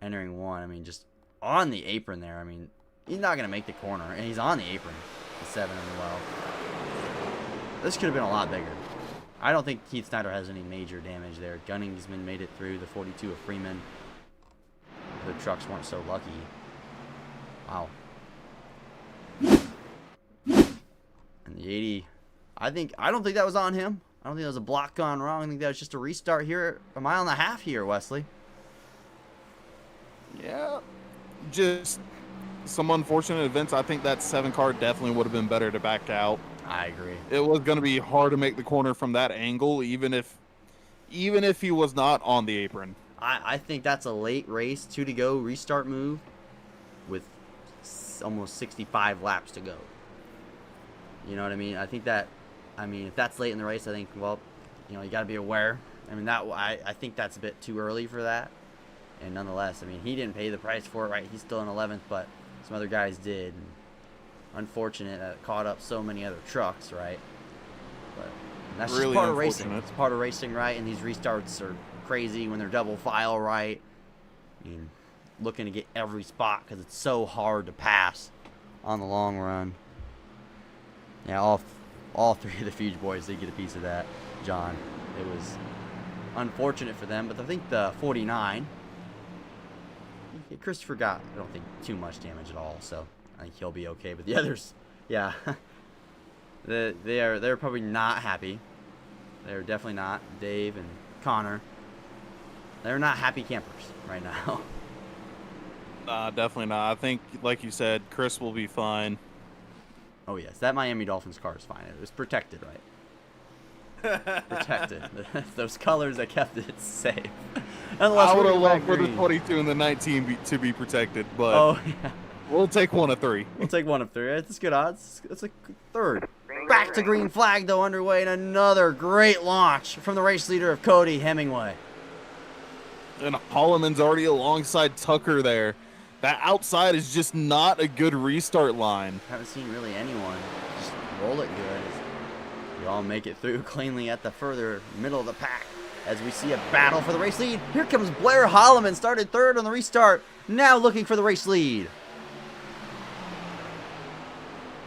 Entering 1, I mean, just on the apron there. I mean, he's not gonna make the corner, and he's on the apron. The 7 as well. This could have been a lot bigger. I don't think Keith Snyder has any major damage there. Gunningsman made it through. The 42 of Freeman. The trucks weren't so lucky. Wow. And the 80. I don't think that was on him. I don't think that was a block gone wrong. I think that was just a restart here. A mile and a half here, Wesley. Yeah. Just some unfortunate events. I think that 7 car definitely would have been better to back out. I agree. It was going to be hard to make the corner from that angle, even if he was not on the apron. I think that's a late race, 2 to go, restart move with almost 65 laps to go. You know what I mean? I think that, if that's late in the race, I think, well, you got to be aware. I think that's a bit too early for that. And nonetheless, he didn't pay the price for it, right? He's still in 11th, but some other guys did. Unfortunate that it caught up so many other trucks, right? But that's really just part of racing. It's part of racing, right? And these restarts are crazy when they're double file, right? Looking to get every spot because it's so hard to pass on the long run. Yeah, all 3 of the Fuge boys, they get a piece of that, John. It was unfortunate for them, but I think the 49, Christopher got, I don't think, too much damage at all, so I think he'll be okay. But the others, yeah, they're probably not happy. They're definitely not. Dave and Connor, they're not happy campers right now. Definitely not. I think, like you said, Chris will be fine. Oh yes, that Miami Dolphins car is fine. It was protected, right? Protected. Those colors that kept it safe. I would have loved for the 22 and the 19 to be protected, but oh yeah. We'll take 1 of 3. We'll take 1 of 3. It's good odds. It's a 3rd. Back to green flag, though, underway, and another great launch from the race leader of Cody Hemingway. And Holloman's already alongside Tucker there. That outside is just not a good restart line. Haven't seen really anyone just roll it good. We all make it through cleanly at the further middle of the pack. as we see a battle for the race lead. Here comes Blair Holloman, started third on the restart, now looking for the race lead.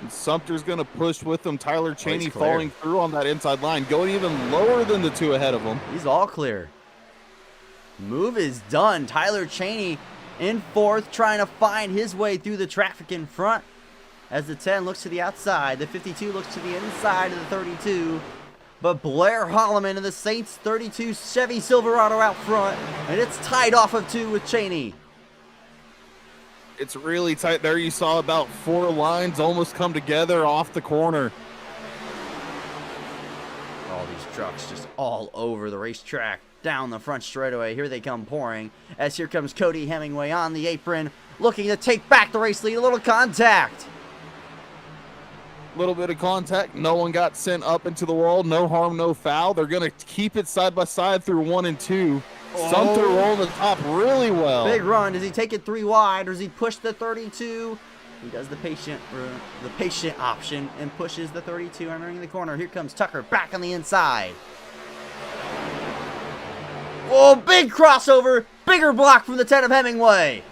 And Sumter's going to push with him. Tyler Cheney clear. falling through on that inside line, going even lower than the two ahead of him. He's all clear. Move is done. Tyler Cheney in fourth, trying to find his way through the traffic in front. As the 10 looks to the outside, the 52 looks to the inside of the 32. But Blair Holloman and the Saints 32 Chevy Silverado out front, and it's tied off of 2 with Cheney. It's really tight there. You saw about 4 lines almost come together off the corner. All these trucks just all over the racetrack, down the front straightaway. Here they come pouring, as here comes Cody Hemingway on the apron, looking to take back the race lead. A little contact. Little bit of contact. No one got sent up into the wall. No harm, no foul. They're going to keep it side by side through 1 and 2. Sumter rolling the top really well. Big run. Does he take it 3 wide, or does he push the 32? He does the patient option and pushes the 32 entering the corner. Here comes Tucker back on the inside. Whoa, big crossover. Bigger block from the 10 of Hemingway.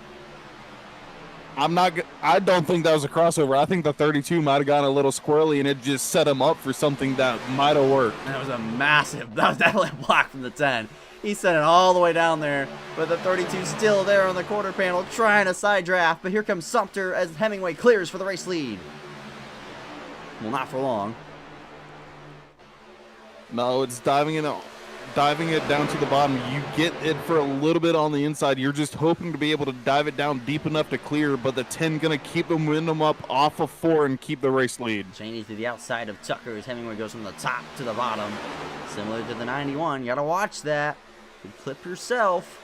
I don't think that was a crossover. I think the 32 might have gone a little squirrely and it just set him up for something that might have worked. That was that was definitely a block from the 10. He sent it all the way down there, but the 32 still there on the quarter panel trying a side draft. But here comes Sumter as Hemingway clears for the race lead. Well, not for long. No, it's diving it down to the bottom. You get it for a little bit on the inside. You're just hoping to be able to dive it down deep enough to clear, but the 10 going to keep the momentum up off of 4 and keep the race lead. Cheney to the outside of Tucker as Hemingway goes from the top to the bottom. Similar to the 91. You got to watch that. You clip yourself.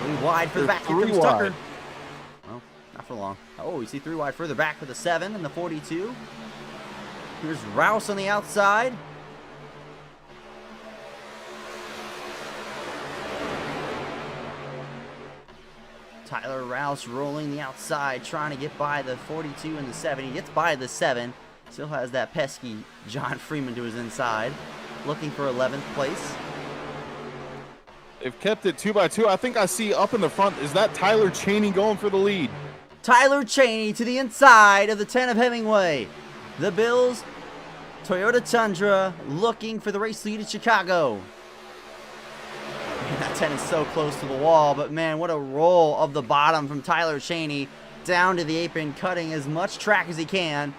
3 wide for the back. Here comes Tucker. Well, not for long. Oh, you see 3 wide further back for the 7 and the 42. Here's Rouse on the outside. Tyler Rouse rolling the outside, trying to get by the 42 and the 7. He gets by the 7. Still has that pesky John Freeman to his inside. Looking for 11th place. They've kept it 2 by 2. I think I see up in the front. Is that Tyler Cheney going for the lead? Tyler Cheney to the inside of the 10 of Hemingway. The Bills, Toyota Tundra, looking for the race lead at Chicago. That 10 is so close to the wall, but man, what a roll of the bottom from Tyler Cheney down to the apron, cutting as much track as he can.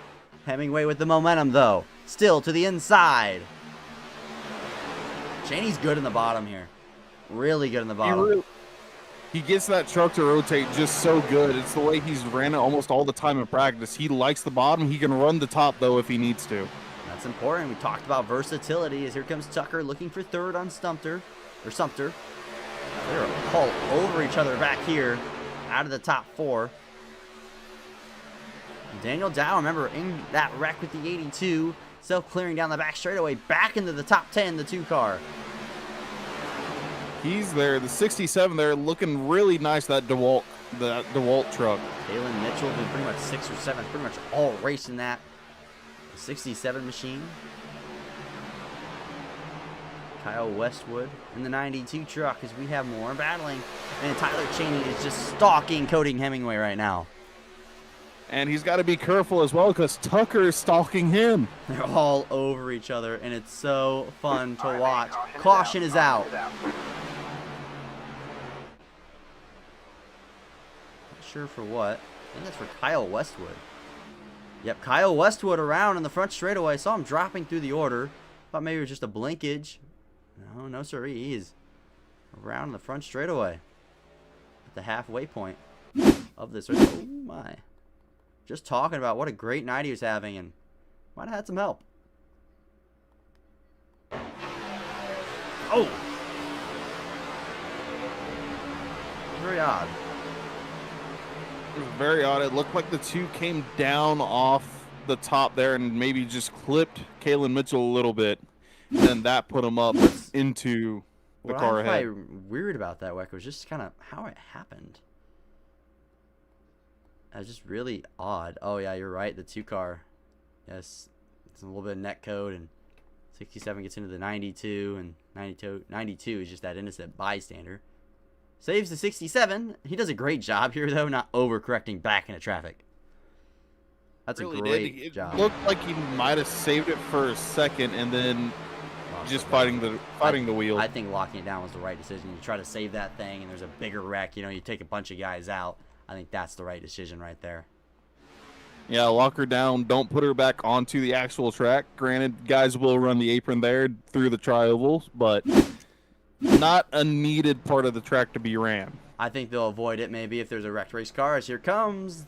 Hemingway with the momentum, though. Still to the inside. Cheney's good in the bottom here. Really good in the bottom. He gets that truck to rotate just so good. It's the way he's ran it almost all the time in practice. He likes the bottom. He can run the top, though, if he needs to. That's important. We talked about versatility as here comes Tucker looking for 3rd on Sumter. They're all over each other back here out of the top 4. Daniel Dow, remember, in that wreck with the 82, self-clearing down the back straightaway, back into the top 10, the 2 car. He's there. The 67 there looking really nice, that DeWalt truck. Kalen Mitchell been pretty much 6th or 7th, pretty much all racing that. The 67 machine. Kyle Westwood in the 92 truck as we have more battling. And Tyler Cheney is just stalking Cody Hemingway right now. And he's got to be careful as well because Tucker is stalking him. They're all over each other, and it's so fun to watch. Caution is out. Not sure for what. I think that's for Kyle Westwood. Yep, Kyle Westwood around in the front straightaway. I saw him dropping through the order. Thought maybe it was just a blinkage. No, sir. He's around the front straightaway at the halfway point of this race. Oh, my. Just talking about what a great night he was having, and might have had some help. Oh! Very odd. It was very odd. It looked like the 2 came down off the top there and maybe just clipped Kalen Mitchell a little bit. And then that put him up into the car ahead. What I find weird about that wreck was just kind of how it happened. That was just really odd. Oh, yeah, you're right. The 2 car. Yes, it's a little bit of net code and 67 gets into the 92, and 92 is just that innocent bystander. Saves the 67. He does a great job here, though, not overcorrecting back into traffic. That's really a great did. It job. looked like he might have saved it for a second and then just fighting the wheel. I think locking it down was the right decision. You try to save that thing, and there's a bigger wreck. You know, you take a bunch of guys out. I think that's the right decision right there. Yeah, lock her down. Don't put her back onto the actual track. Granted, guys will run the apron there through the tri-ovals, but not a needed part of the track to be ran. I think they'll avoid it maybe if there's a wrecked race car. As here comes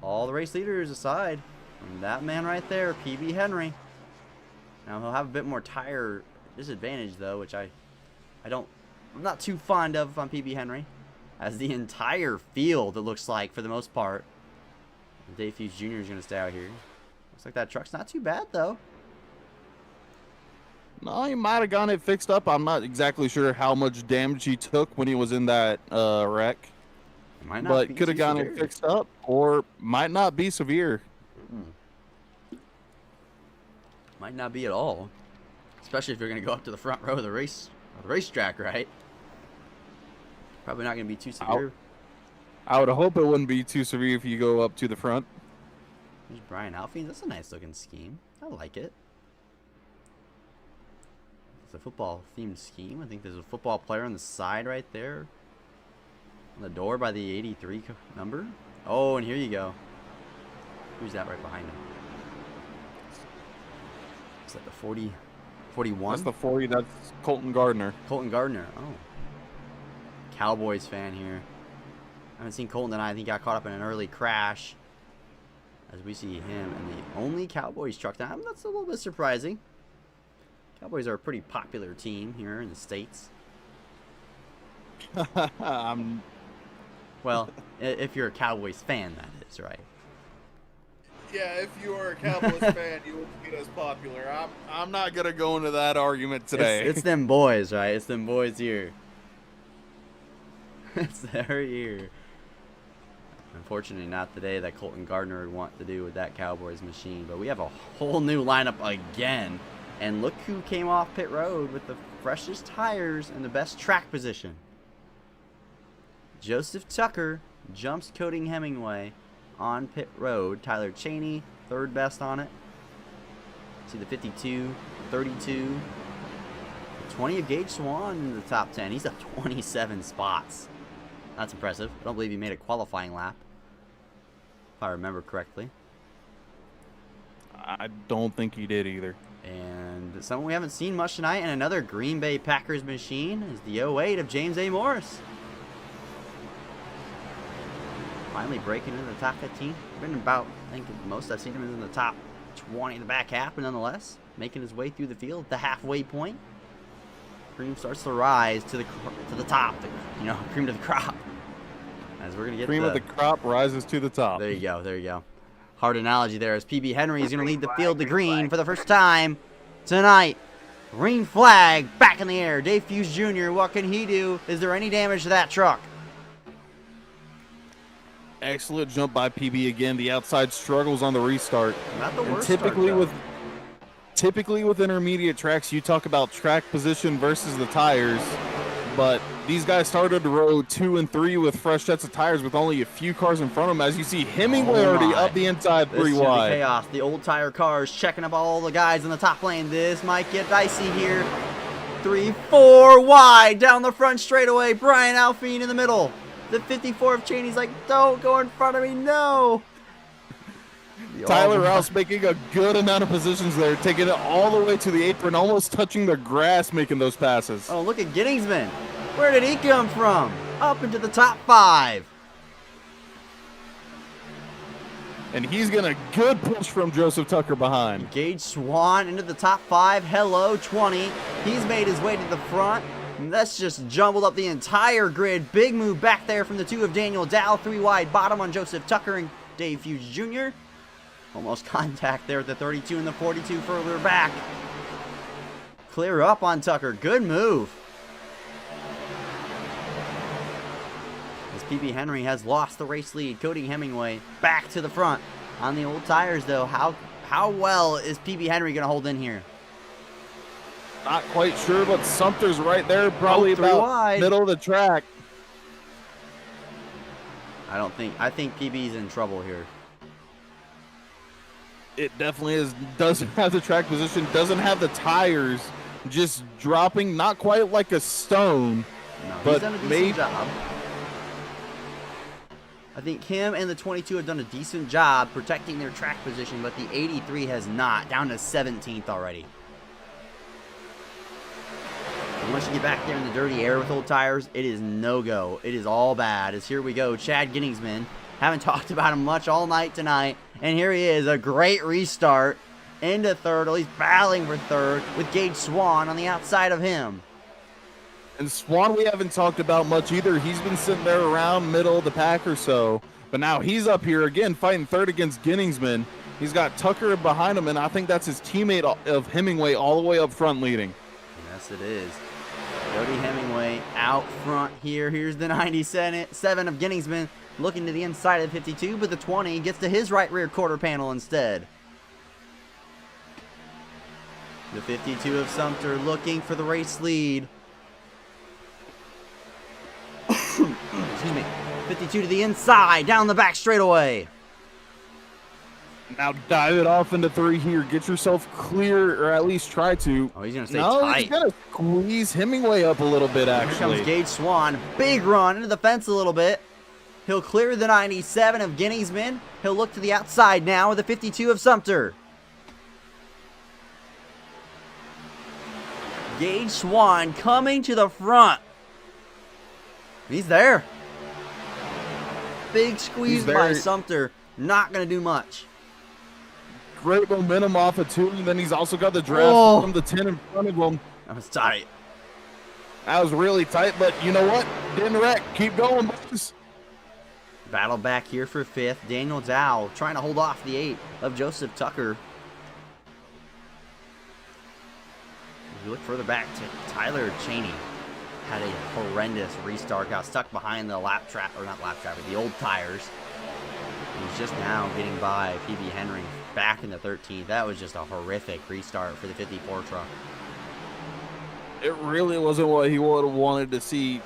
all the race leaders aside from that man right there, PB Henry. Now he'll have a bit more tire disadvantage though, which I'm not too fond of on PB Henry, as the entire field, it looks like, for the most part. Dave Hughes Jr. is going to stay out here. Looks like that truck's not too bad, though. No, he might have gotten it fixed up. I'm not exactly sure how much damage he took when he was in that wreck. But could have gotten it fixed up, or might not be severe. Might not be at all. Especially if you're going to go up to the front row of the racetrack, right? Probably not going to be too severe. I would hope it wouldn't be too severe if you go up to the front. There's Brian Alfie. That's a nice looking scheme. I like it. It's a football themed scheme. I think there's a football player on the side right there. On the door by the 83 number. Oh, and here you go. Who's that right behind him? Is that the 41? That's the 40. That's Colton Gardner. Colton Gardner. Oh. Cowboys fan here. I haven't seen Colton tonight. I think he got caught up in an early crash. As we see him in the only Cowboys truck now. That's a little bit surprising. Cowboys are a pretty popular team here in the States. Well, if you're a Cowboys fan, that is, right? Yeah, if you are a Cowboys fan, you wouldn't be as popular. I'm not going to go into that argument today. It's them boys, right? It's them boys here. It's their year. Unfortunately, not the day that Colton Gardner would want to do with that Cowboys machine. But we have a whole new lineup again. And look who came off pit road with the freshest tires and the best track position. Joseph Tucker jumps Cody Hemingway on pit road. Tyler Cheney, third best on it. See the 52, 32. 20 of Gage Swan in the top 10. He's up 27 spots. That's impressive. I don't believe he made a qualifying lap, if I remember correctly. I don't think he did either. And someone we haven't seen much tonight, and another Green Bay Packers machine, is the 08 of James A. Morris. Finally breaking into the top 15. Been about, I think most I've seen him is in the top 20 in the back half, but nonetheless, making his way through the field at the halfway point. Cream starts to rise to the top, cream to the crop. As we're gonna get cream of the crop rises to the top. There you go, there you go. Hard analogy there, as PB Henry is gonna lead the field to green for the first time tonight. Green flag back in the air. Dave Hughes Jr., what can he do? Is there any damage to that truck? Excellent jump by PB again. The outside struggles on the restart. Not the worst typically start, Typically with intermediate tracks, you talk about track position versus the tires, but these guys started row 2 and 3 with fresh sets of tires with only a few cars in front of them. As you see, Hemingway already up the inside 3 wide. Chaos. The old tire cars checking up all the guys in the top lane. This might get dicey here. 3, 4 wide down the front straightaway. Brian Alfine in the middle. The 54 of Cheney's like, don't go in front of me, no. Tyler Rouse making a good amount of positions there, taking it all the way to the apron, almost touching the grass, making those passes. Oh, look at Gettingsman. Where did he come from? Up into the top 5. And he's getting a good push from Joseph Tucker behind. Gage Swan into the top 5. Hello, 20. He's made his way to the front. And that's just jumbled up the entire grid. Big move back there from the 2 of Daniel Dow. 3 wide bottom on Joseph Tucker and Dave Hughes Jr. Almost contact there at the 32 and the 42 further back. Clear up on Tucker. Good move. As PB Henry has lost the race lead. Cody Hemingway back to the front on the old tires, though. How well is PB Henry going to hold in here? Not quite sure, but Sumter's right there, probably three about wide. middle of the track. I think PB's in trouble here. It definitely is. Doesn't have the track position, doesn't have the tires, just dropping, not quite like a stone. No, but he's done a decent job. I think him and the 22 have done a decent job protecting their track position, but the 83 has not. Down to 17th already. And once you get back there in the dirty air with old tires, it is no-go. It is all bad. As here we go, Chad Ginningsman. Haven't talked about him much all night tonight. And here he is, a great restart into third. He's battling for third with Gage Swan on the outside of him. And Swan we haven't talked about much either. He's been sitting there around middle of the pack or so. But now he's up here again fighting third against Ginningsman. He's got Tucker behind him, and I think that's his teammate of Hemingway all the way up front leading. Yes, it is. Cody Hemingway out front here. Here's the 97 of Ginningsman looking to the inside of the 52, but the 20 gets to his right rear quarter panel instead. The 52 of Sumter looking for the race lead. Excuse me. 52 to the inside, down the back straightaway. Now dive it off into three here. Get yourself clear, or at least try to. Oh, he's going to stay tight. He's going to squeeze Hemingway up a little bit, actually. Here comes Gage Swan. Big run into the fence a little bit. He'll clear the 97 of Ginningsman. He'll look to the outside now with the 52 of Sumter. Gage Swan coming to the front. He's there. Big squeeze by Sumter. Not going to do much. Great momentum off of 2, and then he's also got the draft from the 10 in front of him. That was tight. That was really tight, but you know what? Didn't wreck. Keep going, boys. Battle back here for 5th. Daniel Dow trying to hold off the 8 of Joseph Tucker. If you look further back to Tyler Cheney. Had a horrendous restart. Got stuck behind the lap trap, or not lap trap, but the old tires. He's just now getting by PB Henry back in the 13th. That was just a horrific restart for the 54 truck. It really wasn't what he would have wanted to see.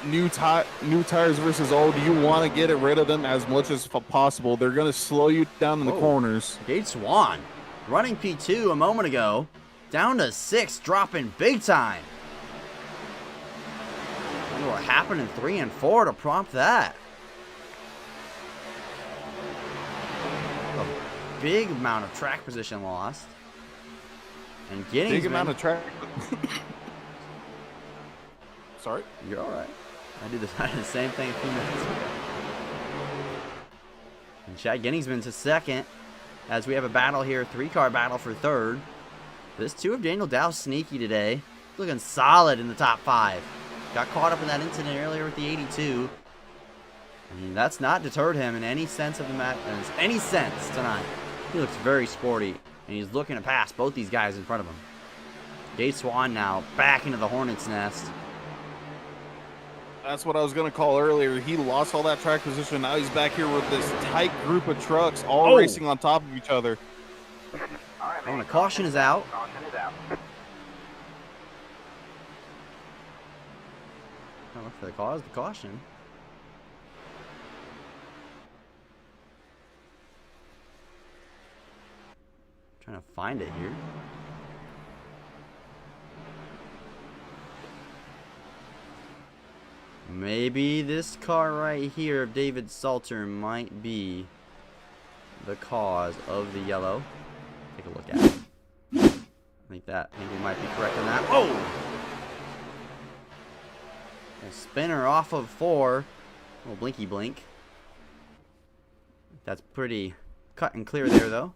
New tires versus old. You want to get rid of them as much as possible. They're going to slow you down in the corners. Gage Swan running P2 a moment ago. Down to 6, dropping big time. I wonder what happened in 3 and 4 to prompt that. A big amount of track position lost. And Ginningsman. Big amount of track. Sorry. You're all right. I did the same thing a few minutes ago. And Chad Ginningsman's to 2nd. As we have a battle here, 3-car battle for 3rd. This 2 of Daniel Dow's sneaky today. Looking solid in the top 5. Got caught up in that incident earlier with the 82. I mean, that's not deterred him in any sense of the match. Any sense tonight. He looks very sporty, and he's looking to pass both these guys in front of him. Gage Swan now back into the Hornets' nest. That's what I was going to call earlier. He lost all that track position. Now he's back here with this tight group of trucks all racing on top of each other. All right, Oh, man. and a caution is out. Caution is out. I'll look for the cause, the caution. Trying to find it here. Maybe this car right here of David Salter might be the cause of the yellow. Take a look at it. I think we might be correct on that. Oh! A spinner off of 4. Little blinky blink. That's pretty cut and clear there, though.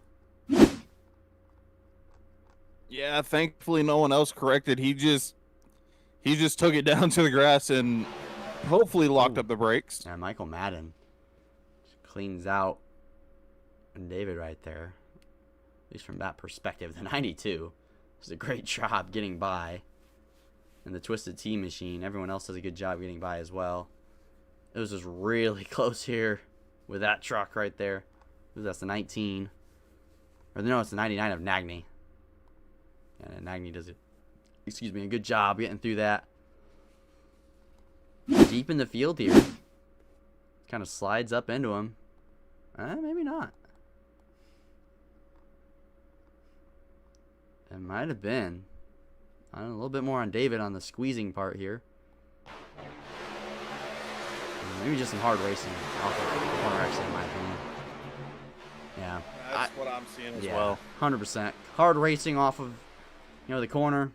Yeah, thankfully no one else corrected. He just took it down to the grass and hopefully locked up the brakes. Yeah, Michael Madden cleans out David right there. At least from that perspective. The 92 does a great job getting by. And the Twisted Tea Machine, everyone else does a good job getting by as well. It was just really close here with that truck right there. That's the 19. Or no, it's the 99 of Nagney. And Nagney does a Excuse me. A good job getting through that. Deep in the field here. Kind of slides up into him. Maybe not. It might have been. I don't know, a little bit more on David on the squeezing part here. Maybe just some hard racing off of the corner exit, in my opinion. Yeah. That's what I'm seeing as Yeah, well. 100%. Hard racing off of, the corner.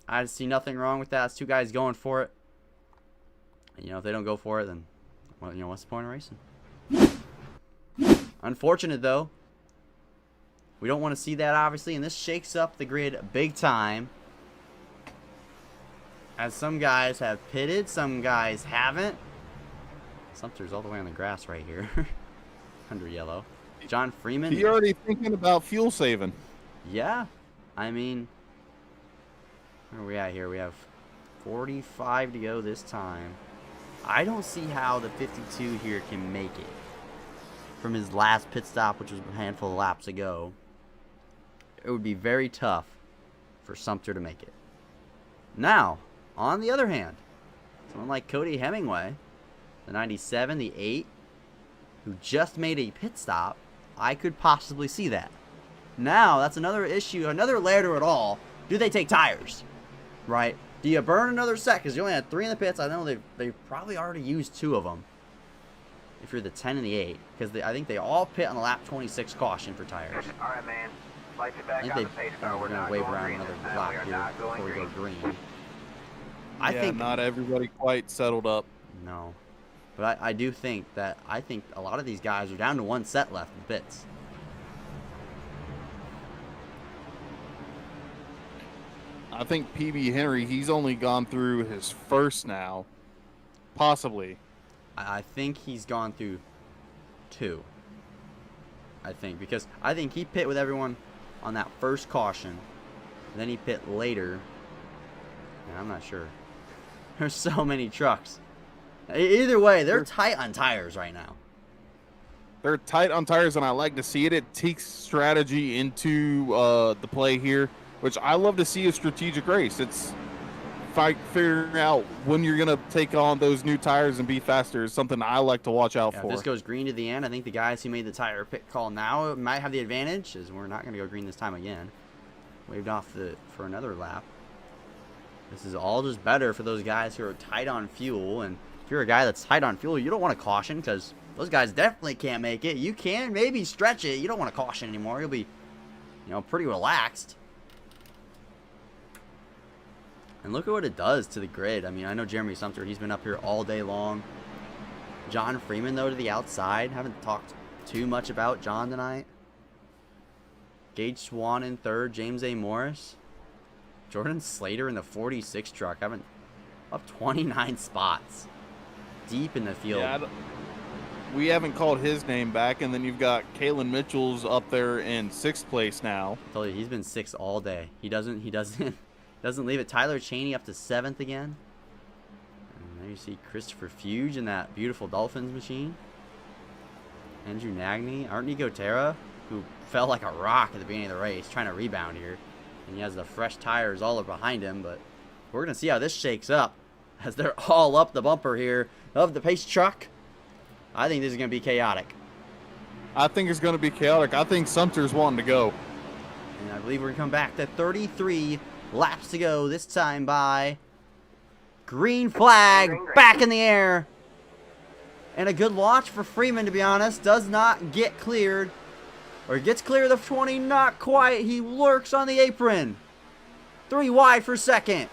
I see nothing wrong with that. It's two guys going for it. And, if they don't go for it, then, well, what's the point of racing? Unfortunate, though. We don't want to see that, obviously, and this shakes up the grid big time. As some guys have pitted, some guys haven't. Sumter's all the way on the grass right here. Under yellow. John Freeman. He already thinking about fuel saving. Yeah. I mean, where are we at here? We have 45 to go this time. I don't see how the 52 here can make it. From his last pit stop, which was a handful of laps ago. It would be very tough for Sumter to make it. Now, on the other hand, someone like Cody Hemingway, the 97, the 8, who just made a pit stop, I could possibly see that. Now, that's another issue, another layer to it all. Do they take tires? Right? Do you burn another set? Because you only had 3 in the pits. I know they've probably already used 2 of them. If you're the 10 and the 8. Because I think they all pit on the lap 26 caution for tires. All right, man. Lights are back I on think the pace we're car. We're going not to wave going around green another this time. lap We are here not going before we go green. green. I think not everybody quite settled up. No. But I do think that a lot of these guys are down to 1 set left in pits. I think PB Henry, he's only gone through his first now. Possibly. I think he's gone through 2. I think. Because I think he pit with everyone on that first caution. Then he pit later. Yeah, I'm not sure. There's so many trucks. Either way, they're tight on tires right now. They're tight on tires, and I like to see it. It takes strategy into the play here, which I love to see a strategic race. It's figuring out when you're going to take on those new tires and be faster is something I like to watch out for. If this goes green to the end, I think the guys who made the tire pit call now might have the advantage, as we're not going to go green this time again. Waved off for another lap. This is all just better for those guys who are tight on fuel, and if you're a guy that's tight on fuel, you don't want to caution because those guys definitely can't make it. You can maybe stretch it. You don't want to caution anymore. You'll be, pretty relaxed. And look at what it does to the grid. I mean, I know Jeremy Sumter, he's been up here all day long. John Freeman, though, to the outside. Haven't talked too much about John tonight. Gage Swan in 3rd. James A. Morris. Jordan Slater in the 46 truck. Up 29 spots. Deep in the field. Yeah, we haven't called his name back, and then you've got Kalen Mitchell's up there in 6th place now. I told you, he's been 6th all day. He doesn't leave it. Tyler Cheney up to 7th again. And there you see Christopher Fuge in that beautiful Dolphins machine. Andrew Nagney. Artney Gotera, who fell like a rock at the beginning of the race, trying to rebound here. And he has the fresh tires all behind him, but we're going to see how this shakes up as they're all up the bumper here of the pace truck. I think this is going to be chaotic. I think it's going to be chaotic. I think Sumter's wanting to go. And I believe we're going to come back to 33 laps to go, this time by green flag, back in the air. And a good launch for Freeman, to be honest. Does not get cleared. Or gets clear of the 20, not quite. He lurks on the apron. 3 wide for 2nd.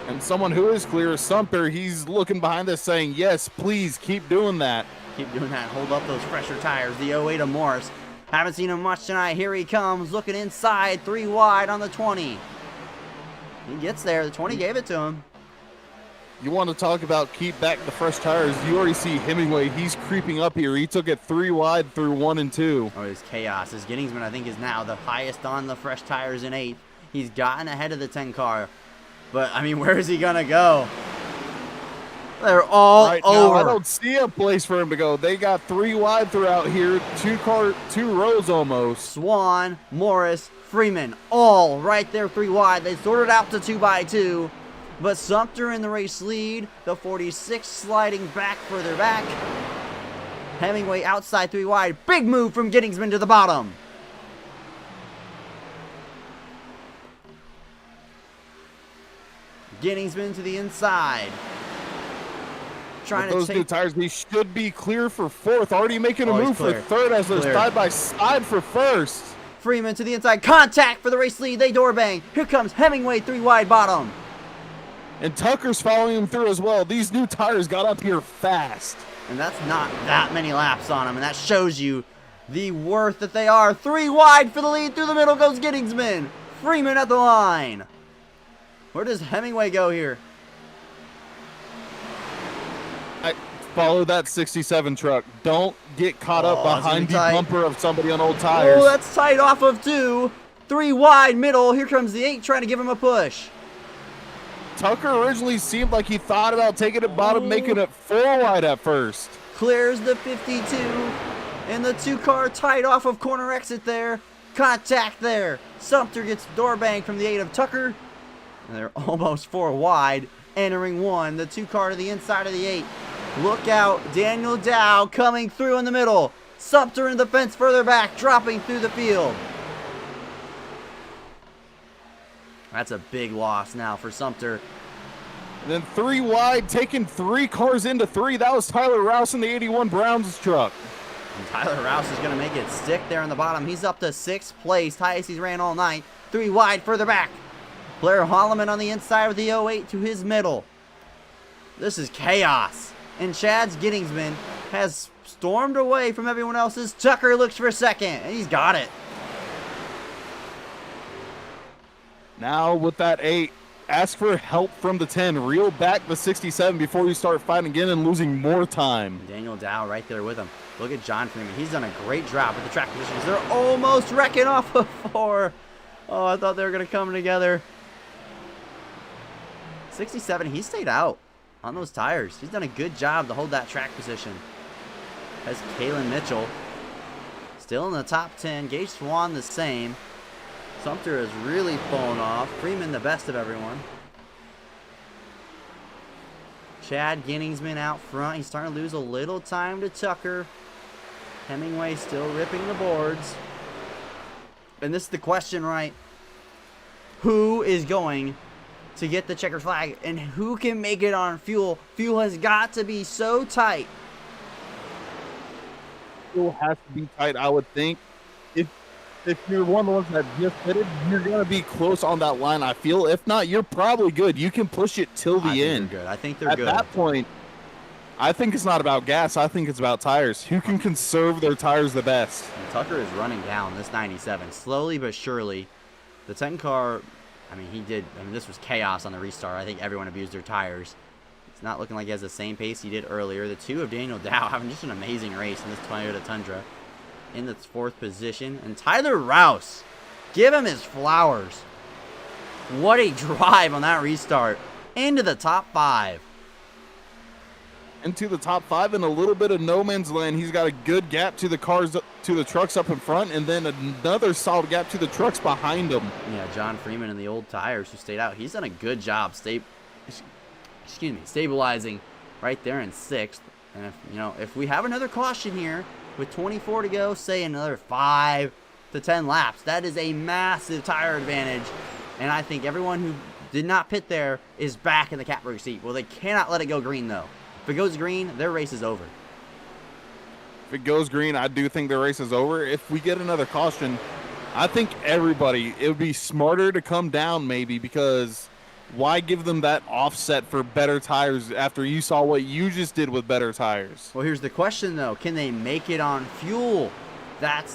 And someone who is clear is Sumter. He's looking behind this saying, yes, please keep doing that. Keep doing that. Hold up those fresher tires. The 08 of Morris. Haven't seen him much tonight. Here he comes, looking inside. 3 wide on the 20. He gets there. The 20 gave it to him. You want to talk about keep back the fresh tires. You already see Hemingway. He's creeping up here. He took it 3 wide through 1 and 2. Oh, it's chaos. His Gettingsman, I think, is now the highest on the fresh tires in 8th. He's gotten ahead of the 10 car. But, I mean, where is he going to go? They're all right over. now, I don't see a place for him to go. They got 3 wide throughout here, two rows almost. Swan, Morris, Freeman, all right there 3 wide. They sorted out to 2x2, but Sumter in the race lead. The 46 sliding back further back. Hemingway outside 3 wide. Big move from Gettingsman to the bottom. Gettingsman to the inside. Trying With those to new take tires, they should be clear for 4th. Already making a Oh, he's move for clear. 3rd as they're Clear. side by side for 1st. Freeman to the inside. Contact for the race lead. They door bang. Here comes Hemingway 3 wide bottom. And Tucker's following him through as well. These new tires got up here fast. And that's not that many laps on them, and that shows you the worth that they are. 3 wide for the lead. Through the middle goes Gettingsman. Freeman at the line. Where does Hemingway go here? I follow that 67 truck. Don't get caught up Oh, it's gonna behind be the tight. bumper of somebody on old tires. Oh, that's tight off of 2. 3 wide middle. Here comes the 8 trying to give him a push. Tucker originally seemed like he thought about taking it bottom, making it 4 wide at first. Clears the 52. And the 2 car tight off of corner exit there. Contact there. Sumter gets door bang from the 8 of Tucker. And they're almost 4 wide. Entering 1. The 2 car to the inside of the 8. Look out. Daniel Dow coming through in the middle. Sumter in the fence further back. Dropping through the field. That's a big loss now for Sumter. And then 3 wide, taking 3 cars into 3. That was Tyler Rouse in the 81 Browns truck. And Tyler Rouse is going to make it stick there on the bottom. He's up to 6th place. Highest he's ran all night. 3 wide further back. Blair Holloman on the inside with the 08 to his middle. This is chaos. And Chad's Gettingsman has stormed away from everyone else's. Tucker looks for 2nd, and he's got it. Now with that 8, ask for help from the 10. Reel back the 67 before you start fighting again and losing more time. Daniel Dow right there with him. Look at John Freeman. He's done a great job with the track positions. They're almost wrecking off of 4. Oh, I thought they were going to come together. 67, he stayed out on those tires. He's done a good job to hold that track position. That's Kalen Mitchell. Still in the top 10. Gage Swan the same. Sumter is really fallen off. Freeman the best of everyone. Chad Gettingsman out front. He's starting to lose a little time to Tucker. Hemingway still ripping the boards. And this is the question, right? Who is going to get the checkered flag? And who can make it on fuel? Fuel has got to be so tight. Still has to be tight, I would think. If you're one of the ones that just hit it, you're going to be close on that line, I feel. If not, you're probably good. You can push it till the end. I think they're good. At that point, I think it's not about gas. I think it's about tires. Who can conserve their tires the best? And Tucker is running down this 97. Slowly but surely. The 10 car, this was chaos on the restart. I think everyone abused their tires. It's not looking like he has the same pace he did earlier. The 2 of Daniel Dow having just an amazing race in this Toyota Tundra. In the 4th position. And Tyler Rouse, give him his flowers. What a drive on that restart. Into the top 5. Into the top 5 in a little bit of no man's land. He's got a good gap to the cars, to the trucks up in front, and then another solid gap to the trucks behind him. Yeah, John Freeman and the old tires who stayed out. He's done a good job stabilizing right there in 6th. And if we have another caution here with 24 to go, say another 5 to 10 laps, that is a massive tire advantage. And I think everyone who did not pit there is back in the catbird seat. Well, they cannot let it go green, though. If it goes green, their race is over. If it goes green, I do think the race is over. If we get another caution, I think it would be smarter to come down maybe, because why give them that offset for better tires after you saw what you just did with better tires? Well, here's the question, though. Can they make it on fuel? Not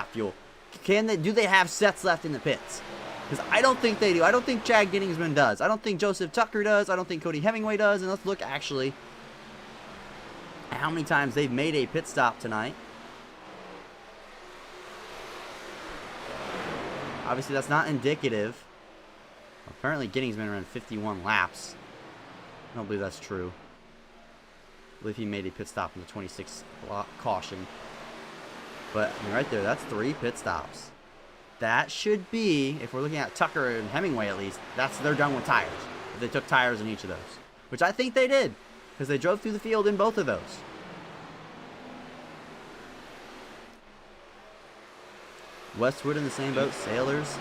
fuel. Do they have sets left in the pits? Because I don't think they do. I don't think Chad Gettingsman does. I don't think Joseph Tucker does. I don't think Cody Hemingway does. And let's look actually at how many times they've made a pit stop tonight. Obviously, that's not indicative. Apparently, Gettingsman ran 51 laps. I don't believe that's true. I believe he made a pit stop in the 26 caution. But I mean, right there, that's 3 pit stops. That should be, if we're looking at Tucker and Hemingway at least, they're done with tires. If they took tires in each of those. Which I think they did. Because they drove through the field in both of those. Westwood in the same boat. Sailors.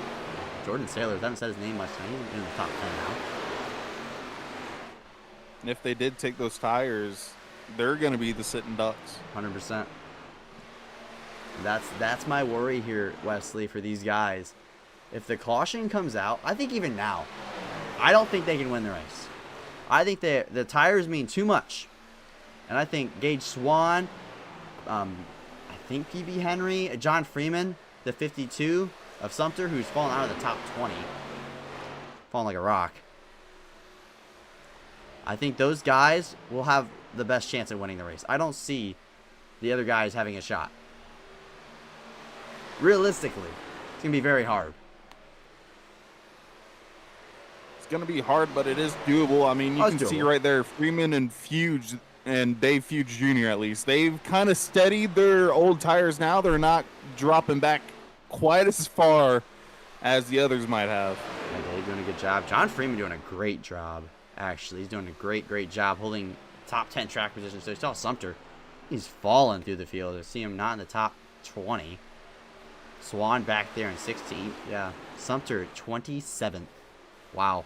Jordan Sailors. I haven't said his name much tonight. He's in the top 10 now. And if they did take those tires, they're going to be the sitting ducks. 100%. That's my worry here, Wesley, for these guys. If the caution comes out, I think even now, I don't think they can win the race. I think the tires mean too much. And I think Gage Swan, I think PB Henry, John Freeman, the 52 of Sumter, who's fallen out of the top 20. Fallen like a rock. I think those guys will have the best chance at winning the race. I don't see the other guys having a shot. Realistically, it's going to be very hard. It's going to be hard, but it is doable. I mean, you can see right there, Freeman and Fuge, and Dave Fuge Jr. at least, they've kind of steadied their old tires now. They're not dropping back quite as far as the others might have. Yeah, Dave doing a good job. John Freeman doing a great job, actually. He's doing a great job holding top 10 track position. So you saw Sumter. He's falling through the field. I see him not in the top 20. Swan back there in 16th. Yeah. Sumter 27th. Wow.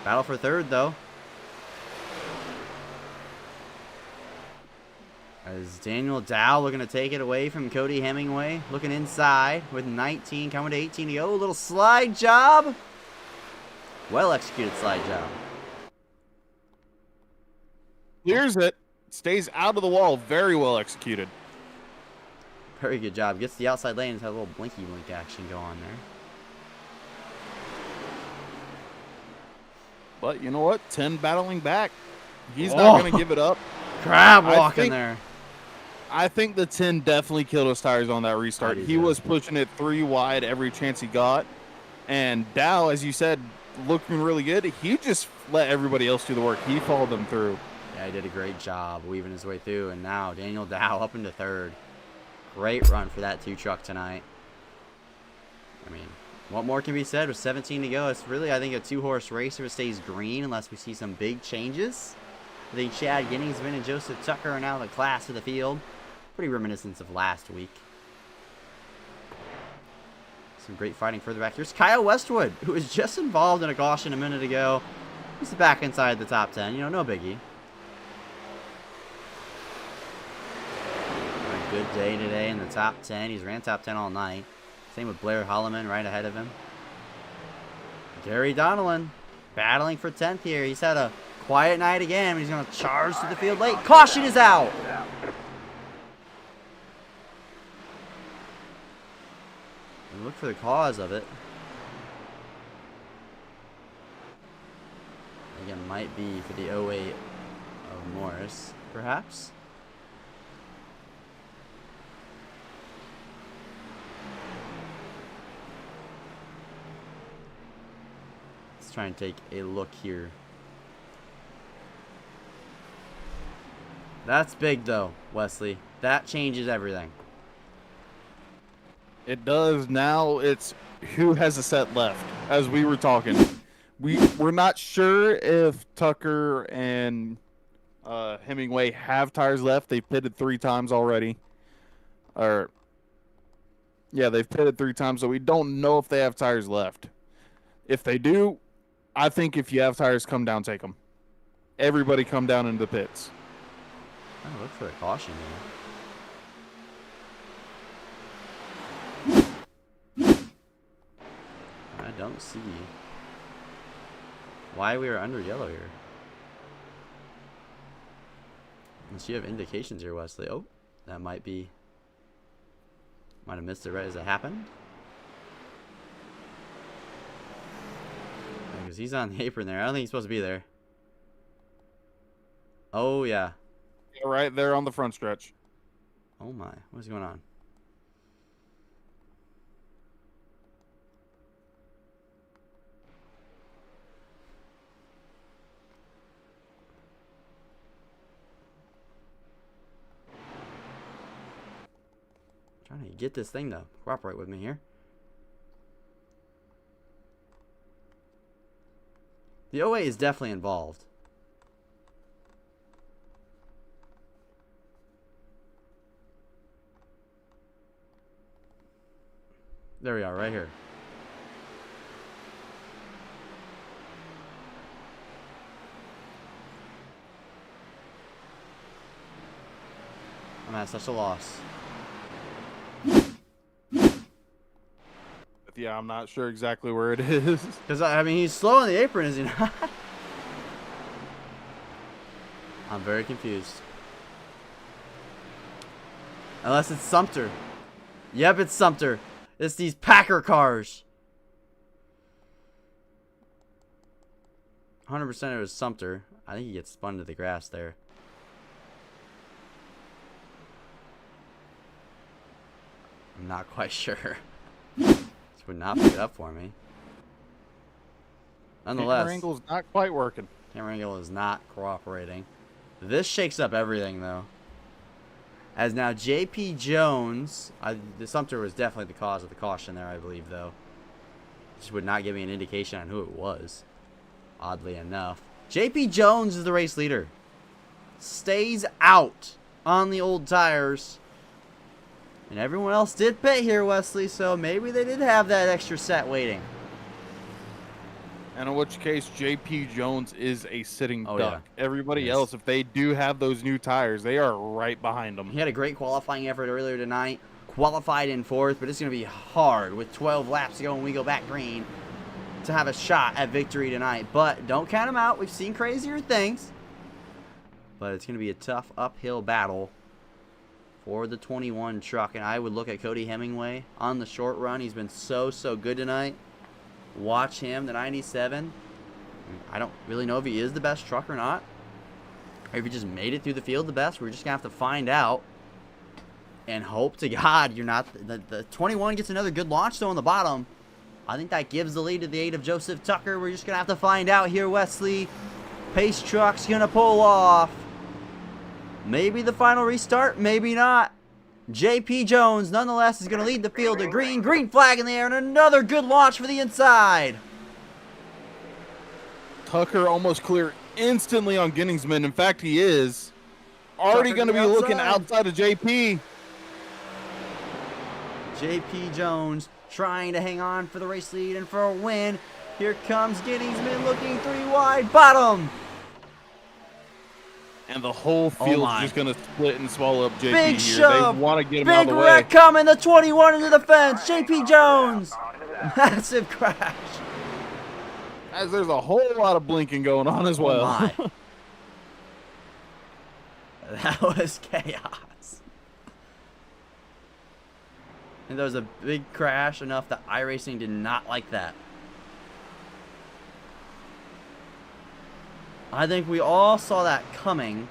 Battle for third, though. As Daniel Dow looking to take it away from Cody Hemingway. Looking inside with 19, coming to 18 to go. A little slide job. Well executed slide job. Clears it. Stays out of the wall. Very well executed. Very good job. Gets the outside lane and has a little blinky blink action go on there. But you know what? 10 battling back. He's not going to give it up. Crab walking there. I think the 10 definitely killed his tires on that restart. He was pushing it 3 wide every chance he got. And Dow, as you said, looking really good. He just let everybody else do the work. He followed them through. Yeah, he did a great job weaving his way through. And now Daniel Dow up into third. Great run for that 2 truck tonight. I mean, what more can be said with 17 to go? It's really, I think, a 2-horse race if it stays green unless we see some big changes. I think Chad Ginningsman and Joseph Tucker are now the class of the field. Pretty reminiscent of last week. Some great fighting further back. Here's Kyle Westwood, who was just involved in a caution a minute ago. He's back inside the top 10. You know, no biggie. Good day today in the top 10. He's ran top 10 all night. Same with Blair Holloman right ahead of him. Gary Donnellan battling for 10th here. He's had a quiet night again. He's going to charge to the field late. Caution is out. And look for the cause of it. I think it might be for the 08 of Morris, perhaps. Try and take a look here. That's big though, Wesley. That changes everything. It does. Now it's who has a set left. As we were talking, we're not sure if Tucker and Hemingway have tires left. They've pitted 3 times already. Yeah, they've pitted 3 times, so we don't know if they have tires left. If they do, I think if you have tires, come down, take them. Everybody come down into the pits. Oh, look for a caution here. I don't see why we are under yellow here. Unless you have indications here, Wesley. Oh, that might be... Might have missed it right as it happened. Because he's on the apron there. I don't think he's supposed to be there. Oh, yeah. Right there on the front stretch. Oh, my. What's going on? Trying to get this thing to cooperate with me here. The OA is definitely involved. There we are, right here. I'm at such a loss. Yeah, I'm not sure exactly where it is. Because, I mean, he's slow on the apron, is he not? I'm very confused. Unless it's Sumter. Yep, it's Sumter. It's these Packer cars. 100% it was Sumter. I think he gets spun to the grass there. I'm not quite sure. This would not pick it up for me. Nonetheless, Camera angle's not quite working. camera angle is not cooperating. This shakes up everything, though. As now JP Jones, the Sumter was definitely the cause of the caution there, I believe, though. Just would not give me an indication on who it was, oddly enough. JP Jones is the race leader. Stays out on the old tires. And everyone else did pit here, Wesley, so maybe they did have that extra set waiting. And in which case, JP Jones is a sitting duck. Yeah. Everybody Yes. else, if they do have those new tires, they are right behind them. He had a great qualifying effort earlier tonight. Qualified in fourth, but it's going to be hard with 12 laps to go when we go back green to have a shot at victory tonight. But don't count him out. We've seen crazier things. But it's going to be a tough uphill battle for the 21 truck. And I would look at Cody Hemingway on the short run. He's been so good tonight. Watch him, the 97. I don't really know if he is the best truck or not. Or if he just made it through the field the best. We're just going to have to find out. And hope to God you're not. The 21 gets another good launch though on the bottom. I think that gives the lead to the 8 of Joseph Tucker. We're just going to have to find out here, Wesley. Pace truck's going to pull off. Maybe the final restart, maybe not. JP Jones, nonetheless, is going to lead the field to green. Green flag in the air and another good launch for the inside. Tucker almost clear instantly on Ginningsman. In fact, he is. Already going to be looking outside of JP. JP Jones trying to hang on for the race lead and for a win. Here comes Ginningsman looking 3 wide. Bottom. And the whole field's just going to split and swallow up JP Big here. shove. They want to get him out of Big the way. wreck coming. The 21 into the fence. JP Jones. Massive crash. As there's a whole lot of blinking going on as well. Oh my. That was chaos. And there was a big crash enough that iRacing did not like that. I think we all saw that coming.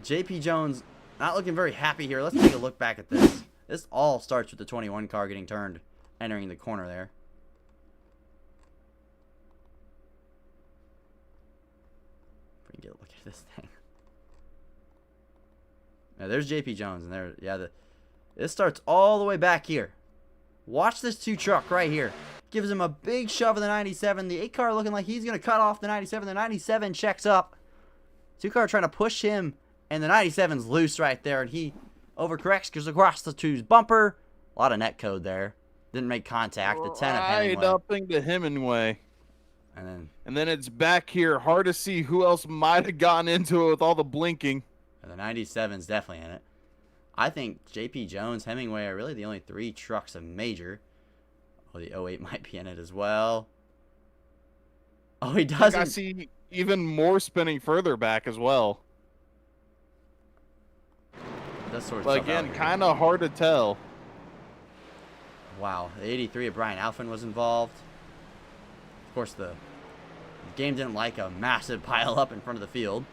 JP Jones not looking very happy here. Let's take a look back at this. This all starts with the 21 car getting turned, entering the corner there. If we can get a look at this thing. Now there's JP Jones, and there, yeah, this starts all the way back here. Watch this 2 truck right here. Gives him a big shove of the 97. The 8 car looking like he's going to cut off the 97. The 97 checks up. 2 car trying to push him, and the 97's loose right there, and he overcorrects, goes across the 2's bumper. A lot of net code there. Didn't make contact. The 10 of Hemingway. Right up into Hemingway. And then it's back here. Hard to see who else might have gotten into it with all the blinking. the 97's definitely in it. I think JP Jones, Hemingway are really the only 3 trucks of major. Oh, the 08 might be in it as well. Oh, he doesn't. I see even more spinning further back as well. That sort of But stuff out again, here. kind of hard to tell. Wow, the 83 of Brian Alphin was involved. Of course, the game didn't like a massive pile up in front of the field.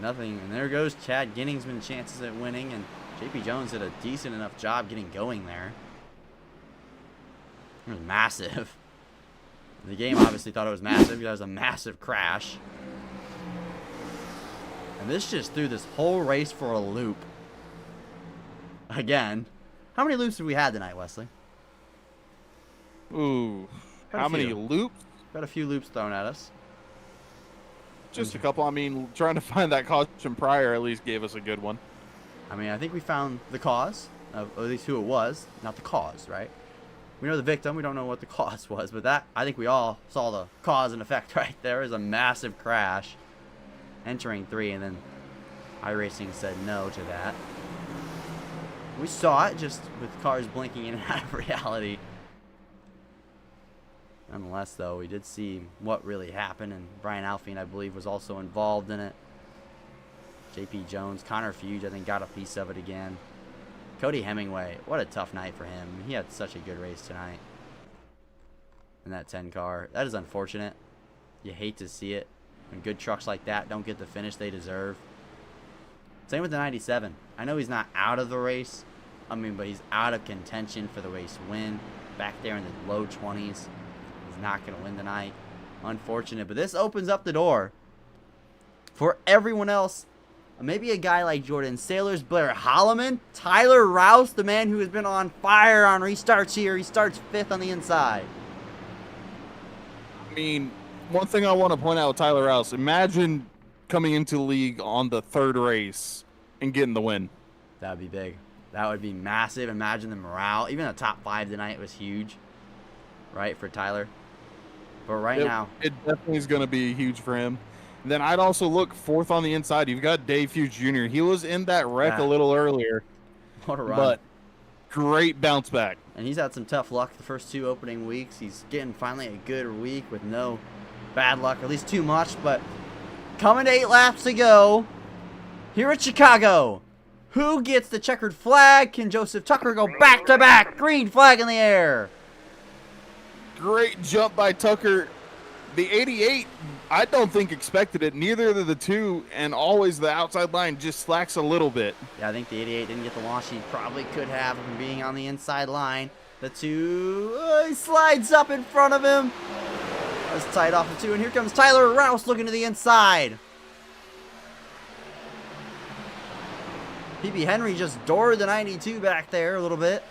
Nothing, and there goes Chad Ginningsman chances at winning, and JP Jones did a decent enough job getting going there. It was massive. The game obviously thought it was massive because it was a massive crash. And this just threw this whole race for a loop. Again. How many loops have we had tonight, Wesley? Ooh. Got a How many few. loops? Got a few loops thrown at us. Just a couple. I mean, trying to find that caution prior at least gave us a good one. I mean, I think we found the cause, of at least who it was. Not the cause, right? We know the victim. We don't know what the cause was. But that, I think we all saw the cause and effect right there. It was a massive crash. Entering 3, and then iRacing said no to that. We saw it, just with cars blinking in and out of reality. Nonetheless, though, we did see what really happened, and Brian Alfine, I believe, was also involved in it. JP Jones, Connor Fuge, I think, got a piece of it again. Cody Hemingway, what a tough night for him. He had such a good race tonight in that 10 car. That is unfortunate. You hate to see it when good trucks like that don't get the finish they deserve. Same with the 97. I know he's not out of the race. I mean, but he's out of contention for the race win. Back there in the low 20s. He's not going to win tonight. Unfortunate. But this opens up the door for everyone else. Maybe a guy like Jordan Sailors, Blair Holloman, Tyler Rouse, the man who has been on fire on restarts here. He starts 5th on the inside. I mean, one thing I want to point out with Tyler Rouse, imagine coming into the league on the 3rd race and getting the win. That would be big. That would be massive. Imagine the morale. Even the top 5 tonight was huge, right, for Tyler. But now, it definitely is going to be huge for him. And then I'd also look 4th on the inside. You've got Dave Hughes Jr. He was in that wreck a little earlier. What a run. But great bounce back. And he's had some tough luck the first 2 opening weeks. He's getting finally a good week with no bad luck, or at least too much. But coming to 8 laps to go here at Chicago. Who gets the checkered flag? Can Joseph Tucker go back-to-back? Green flag in the air. Great jump by Tucker. The 88, I don't think expected it. Neither of the two, and always the outside line just slacks a little bit. Yeah, I think the 88 didn't get the launch he probably could have from being on the inside line. The 2, he slides up in front of him. That's tight off the 2, and here comes Tyler Rouse looking to the inside. PB Henry just doored the 92 back there a little bit.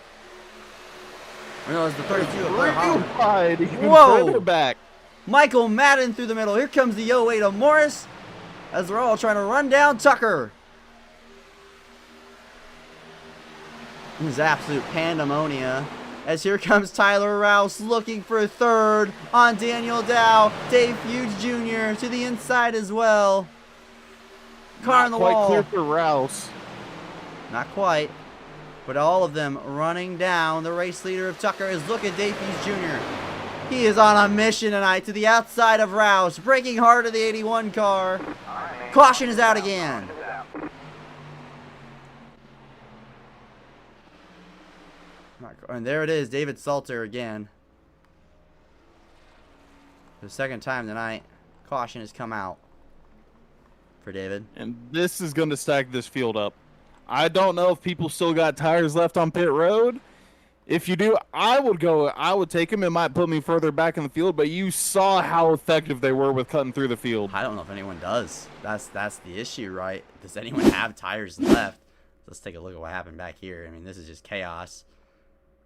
Or no, it was the 32. Whoa! Further back. Michael Madden through the middle. Here comes the 08 of Morris as they're all trying to run down Tucker. This is absolute pandemonia as here comes Tyler Rouse looking for 3rd on Daniel Dow. Dave Hughes Jr. to the inside as well. Car on the wall. Not quite clear for Rouse. Not quite. But all of them running down. The race leader of Tucker is look at Dave Hughes Jr. He is on a mission tonight to the outside of Rouse. Braking hard to the 81 car. Caution is out again. And there it is, David Salter again. For the 2nd time tonight, caution has come out for David. And this is going to stack this field up. I don't know if people still got tires left on pit road. If you do, I would take them. It might put me further back in the field, but you saw how effective they were with cutting through the field. I don't know if anyone does. That's the issue, right? Does anyone have tires left? Let's take a look at what happened back here. I mean, this is just chaos.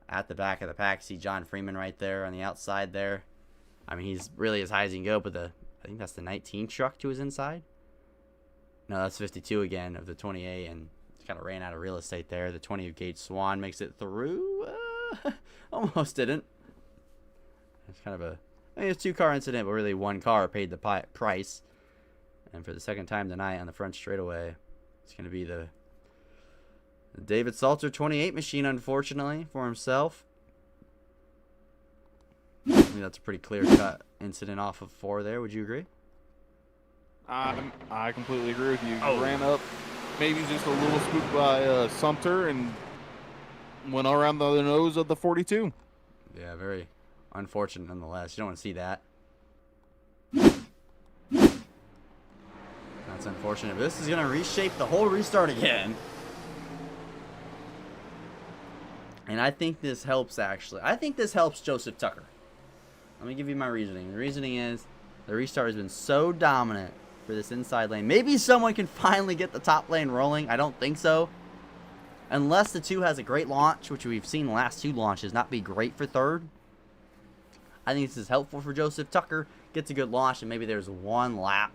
At the back of the pack, see John Freeman right there on the outside there. I mean, he's really as high as he can go, but I think that's the 19 truck to his inside. No, that's 52 again of the 28, and kind of ran out of real estate there. The 20 of Gage Swan makes it through. Almost didn't. It's kind of I mean, it's a 2-car incident, but really 1 car paid the price. And for the 2nd time tonight on the front straightaway, it's going to be the David Salter 28 machine, unfortunately, for himself. I think that's a pretty clear-cut incident off of 4 there. Would you agree? I completely agree with you. You ran up, maybe just a little spooked by Sumter, and went around the nose of the 42. Yeah, very unfortunate nonetheless. You don't want to see that. That's unfortunate. But this is going to reshape the whole restart again. And I think this helps, actually. I think this helps Joseph Tucker. Let me give you my reasoning. The reasoning is the restart has been so dominant for this inside lane. Maybe someone can finally get the top lane rolling. I don't think so. Unless the 2 has a great launch, which we've seen the last 2 launches not be great for third. I think this is helpful for Joseph Tucker. Gets a good launch, and maybe there's 1 lap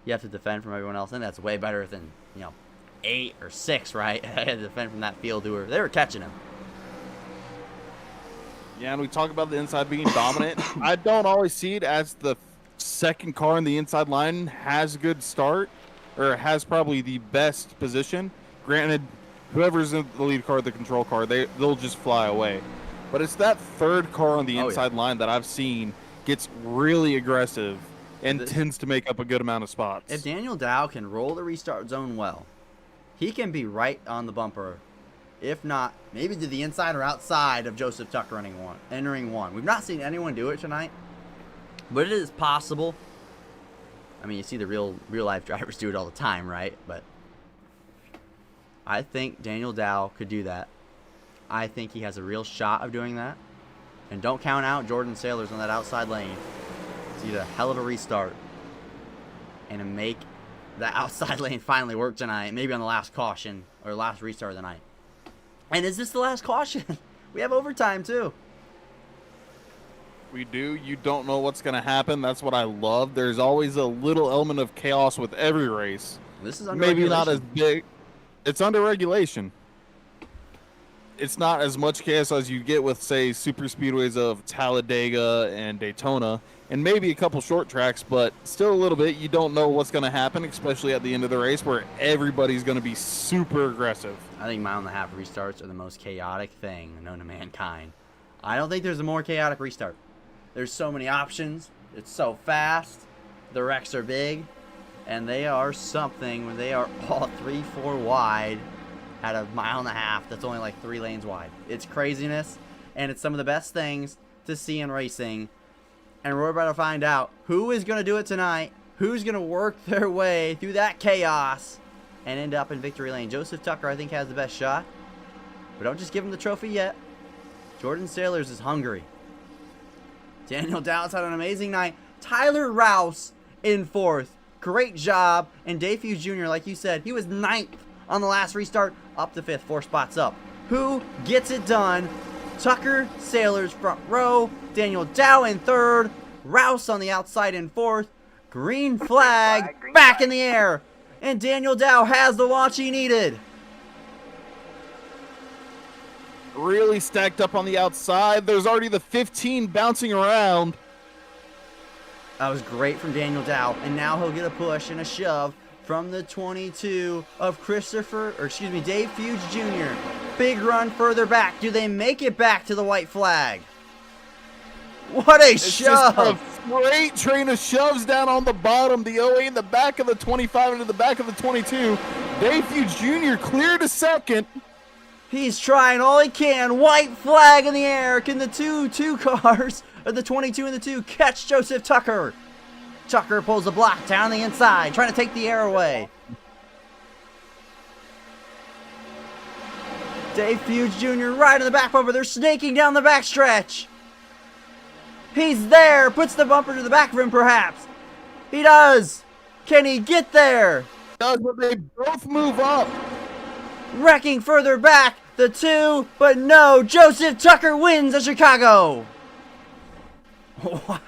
you have to defend from everyone else. And that's way better than, 8 or 6, right? I had to defend from that field who they were catching him. Yeah, and we talk about the inside being dominant. I don't always see it as the second car in the inside line has a good start, or has probably the best position. Granted, whoever's in the lead car, the control car, they'll just fly away. But it's that third car on the inside line that I've seen gets really aggressive and tends to make up a good amount of spots. If Daniel Dow can roll the restart zone well, he can be right on the bumper. If not, maybe to the inside or outside of Joseph Tucker entering one. We've not seen anyone do it tonight, but it is possible. I mean, you see the real life drivers do it all the time, right? But I think Daniel Dow could do that. I think he has a real shot of doing that. And don't count out Jordan Sailors on that outside lane. It's a hell of a restart. And to make that outside lane finally work tonight. Maybe on the last caution or last restart of the night. And is this the last caution? We have overtime too. We do. You don't know what's going to happen. That's what I love. There's always a little element of chaos with every race. This is under maybe regulation. Not as big. It's under regulation. It's not as much chaos as you get with, say, super speedways of Talladega and Daytona, and maybe a couple short tracks, but still a little bit. You don't know what's going to happen, especially at the end of the race where everybody's going to be super aggressive. I think mile-and-a-half restarts are the most chaotic thing known to mankind. I don't think there's a more chaotic restart. There's so many options. It's so fast. The wrecks are big. And they are something when they are all 3-4 wide at a mile-and-a-half that's only like 3 lanes wide. It's craziness, and it's some of the best things to see in racing. And we're about to find out who is going to do it tonight, who's going to work their way through that chaos and end up in victory lane. Joseph Tucker, I think, has the best shot. But don't just give him the trophy yet. Jordan Sailors is hungry. Daniel Dow's had an amazing night. Tyler Rouse in 4th. Great job. And Dave Hughes Jr., like you said, he was 9th on the last restart, up to 5th, 4 spots up. Who gets it done? Tucker, Sailors front row, Daniel Dow in 3rd, Rouse on the outside in 4th, green flag back in the air, and Daniel Dow has the launch he needed. Really stacked up on the outside. There's already the 15 bouncing around. That was great from Daniel Dow, and now he'll get a push and a shove from the 22 of Dave Hughes Jr. Big run further back. Do they make it back to the white flag? What a shove! Just a freight train of shoves down on the bottom. The 08 in the back of the 25 into the back of the 22. Dave Hughes Jr. cleared to 2nd. He's trying all he can. White flag in the air. Can the two cars, or the 22 and the 2, catch Joseph Tucker? Tucker pulls the block down the inside, trying to take the air away. Dave Hughes Jr. right in the back bumper. They're snaking down the backstretch. He's there. Puts the bumper to the back of him, perhaps. He does. Can he get there? Does, but they both move up. Wrecking further back, the 2, but no. Joseph Tucker wins at Chicago. Wow.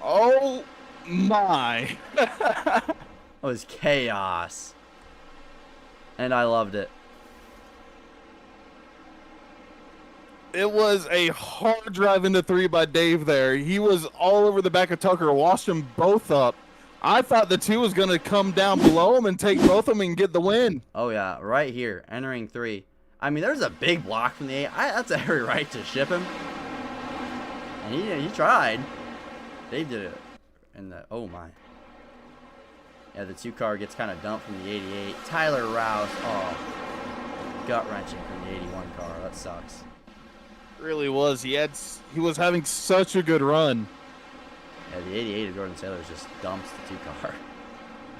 Oh my. It was chaos. And I loved it. It was a hard drive into 3 by Dave there. He was all over the back of Tucker, washed them both up. I thought the 2 was going to come down below him and take both of them and get the win. Oh, yeah, right here, entering 3. I mean, there's a big block from the 8. That's every right to ship him. And he tried. They did it. And oh my. Yeah, the 2 car gets kind of dumped from the 88. Tyler Rouse, gut-wrenching from the 81 car. That sucks. Really was. He was having such a good run. Yeah, the 88 of Jordan Sailors just dumps the 2 car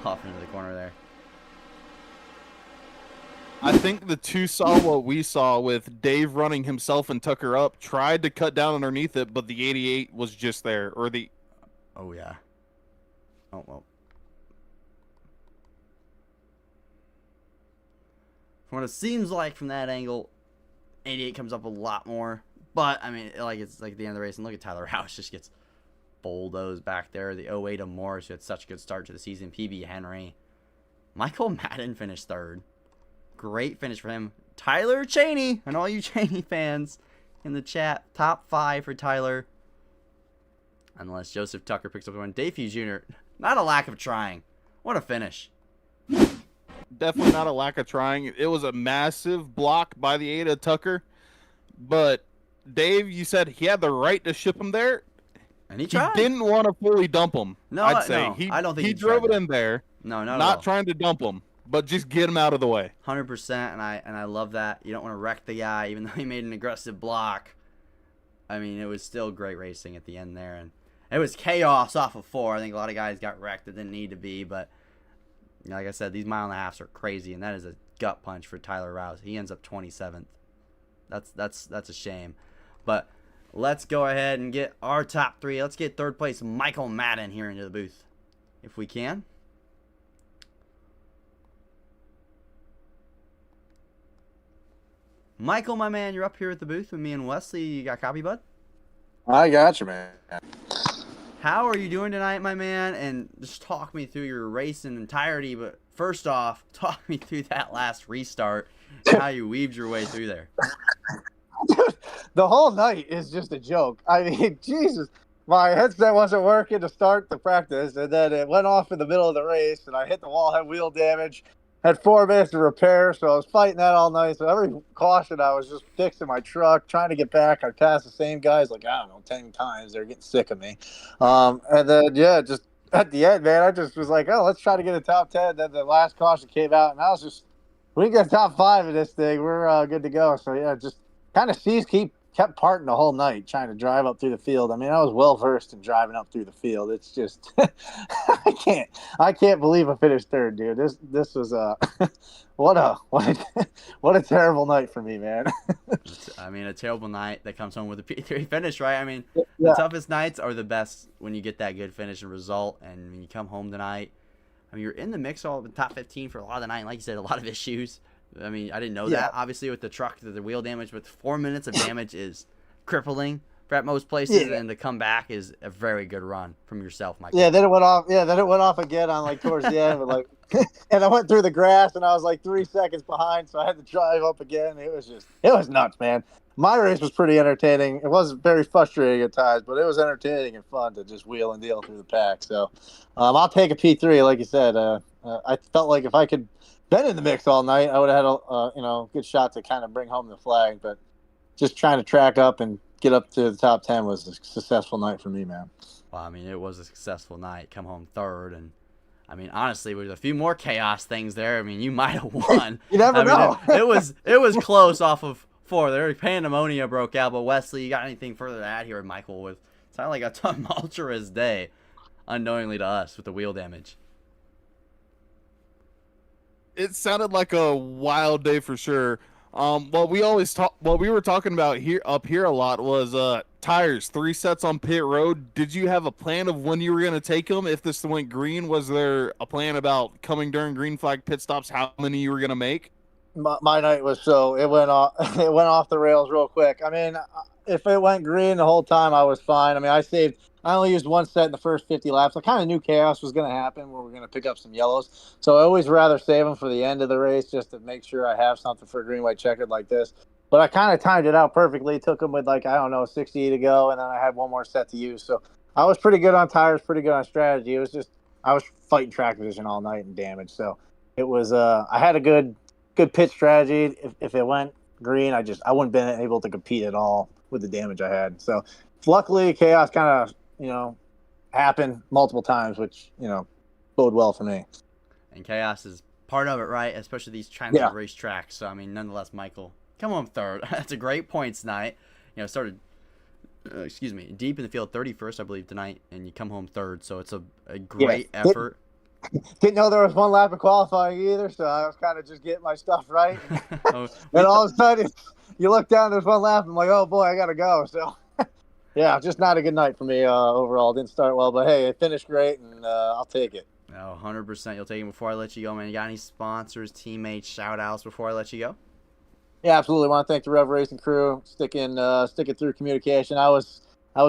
off into the corner there. I think the 2 saw what we saw with Dave running himself and Tucker up, tried to cut down underneath it, but the 88 was just there, or the Oh, yeah. Oh, well. From what it seems like from that angle, 88 comes up a lot more. But, I mean, like it's like the end of the race. And look at Tyler Roush just gets bulldozed back there. The 08 of Morris, who had such a good start to the season. PB Henry. Michael Madden finished third. Great finish for him. Tyler Cheney, and all you Cheney fans in the chat, top 5 for Tyler. Unless Joseph Tucker picks up the win. Dave Hughes Jr., not a lack of trying. What a finish. Definitely not a lack of trying. It was a massive block by the 8 of Tucker. But, Dave, you said he had the right to ship him there. And he tried. He didn't want to fully dump him. No, I'd say. no, I don't think he drove it that. in there. No, not at all. Not trying to dump him, but just get him out of the way. 100%, and I love that. You don't want to wreck the guy, even though he made an aggressive block. I mean, it was still great racing at the end there, and it was chaos off of 4. I think a lot of guys got wrecked that didn't need to be, but like I said, these mile and a halves are crazy, and that is a gut punch for Tyler Rouse. He ends up 27th. That's a shame, but let's go ahead and get our top 3. Let's get third place Michael Madden here into the booth, if we can. Michael, my man, you're up here at the booth with me and Wesley. You got a copy, bud? I got you, man. How are you doing tonight, my man? And just talk me through your race in entirety. But first off, talk me through that last restart and how you weaved your way through there. The whole night is just a joke. I mean, Jesus. My headset wasn't working to start the practice, and then it went off in the middle of the race, and I hit the wall, had wheel damage. Had 4 minutes to repair, so I was fighting that all night. So every caution, I was just fixing my truck, trying to get back. I passed the same guys, like, I don't know, 10 times. They're getting sick of me. And then, yeah, just at the end, man, I just was like, oh, let's try to get a top 10. Then the last caution came out, and I was just, we get top 5 in this thing. We're good to go. So, yeah, just kind of kept parting the whole night trying to drive up through the field. I mean, I was well versed in driving up through the field. It's just I can't believe I finished third, dude. This was what a terrible night for me, man. I mean, a terrible night that comes home with a P3 finish, right? I mean, Yeah. The toughest nights are the best when you get that good finish and result, and when you come home tonight. I mean, you're in the mix all the top 15 for a lot of the night. And like you said, a lot of issues. I mean, I didn't know that, obviously, with the truck, the wheel damage, but 4 minutes of damage is crippling at most places, and the comeback is a very good run from yourself, Michael. Yeah, then it went off. Yeah, then it went off again on like towards the end, but like, and I went through the grass, and I was like 3 seconds behind, so I had to drive up again. It was nuts, man. My race was pretty entertaining. It was very frustrating at times, but it was entertaining and fun to just wheel and deal through the pack. So, I'll take a P3, like you said. I felt like if I could been in the mix all night, I would have had a good shot to kind of bring home the flag. But just trying to track up and get up to the top 10 was a successful night for me, man. Well, I mean, it was a successful night. Come home third, and I mean, honestly, with a few more chaos things there, I mean, you might have won. You never know. It was close off of 4. There, pandemonium broke out. But Wesley, you got anything further to add here, Michael? With it sounded like a tumultuous day, unknowingly to us, with the wheel damage. It sounded like a wild day for sure. What we were talking about up here a lot was tires. 3 sets on pit road. Did you have a plan of when you were going to take them? If this went green, was there a plan about coming during green flag pit stops? How many you were going to make? My night was it went off. It went off the rails real quick. I mean, if it went green the whole time, I was fine. I mean, I only used 1 set in the first 50 laps. I kind of knew chaos was going to happen where we're going to pick up some yellows. So I always rather save them for the end of the race just to make sure I have something for green, white, checkered like this. But I kind of timed it out perfectly. Took them with 60 to go, and then I had 1 more set to use. So I was pretty good on tires, pretty good on strategy. It was just I was fighting track position all night and damage. So it was I had a good pit strategy. If it went green, I wouldn't been able to compete at all with the damage I had. So luckily, chaos kind of happened multiple times, which bode well for me. And chaos is part of it, right? Especially these transient race tracks. So I mean, nonetheless, Michael, come on third. That's a great points night. Started deep in the field, 31st, I believe, tonight, and you come home third. So it's a great effort. Didn't know there was 1 lap of qualifying either, so I was kind of just getting my stuff right. And all of a sudden, you look down, there's 1 lap, I'm like, oh boy, I gotta go. So Yeah, just not a good night for me overall. Didn't start well, but hey, it finished great, and I'll take it. Oh, 100%. You'll take it before I let you go, man. You got any sponsors, teammates, shout outs before I let you go? Yeah, absolutely. Want to thank the Rev Racing crew sticking through communication. I was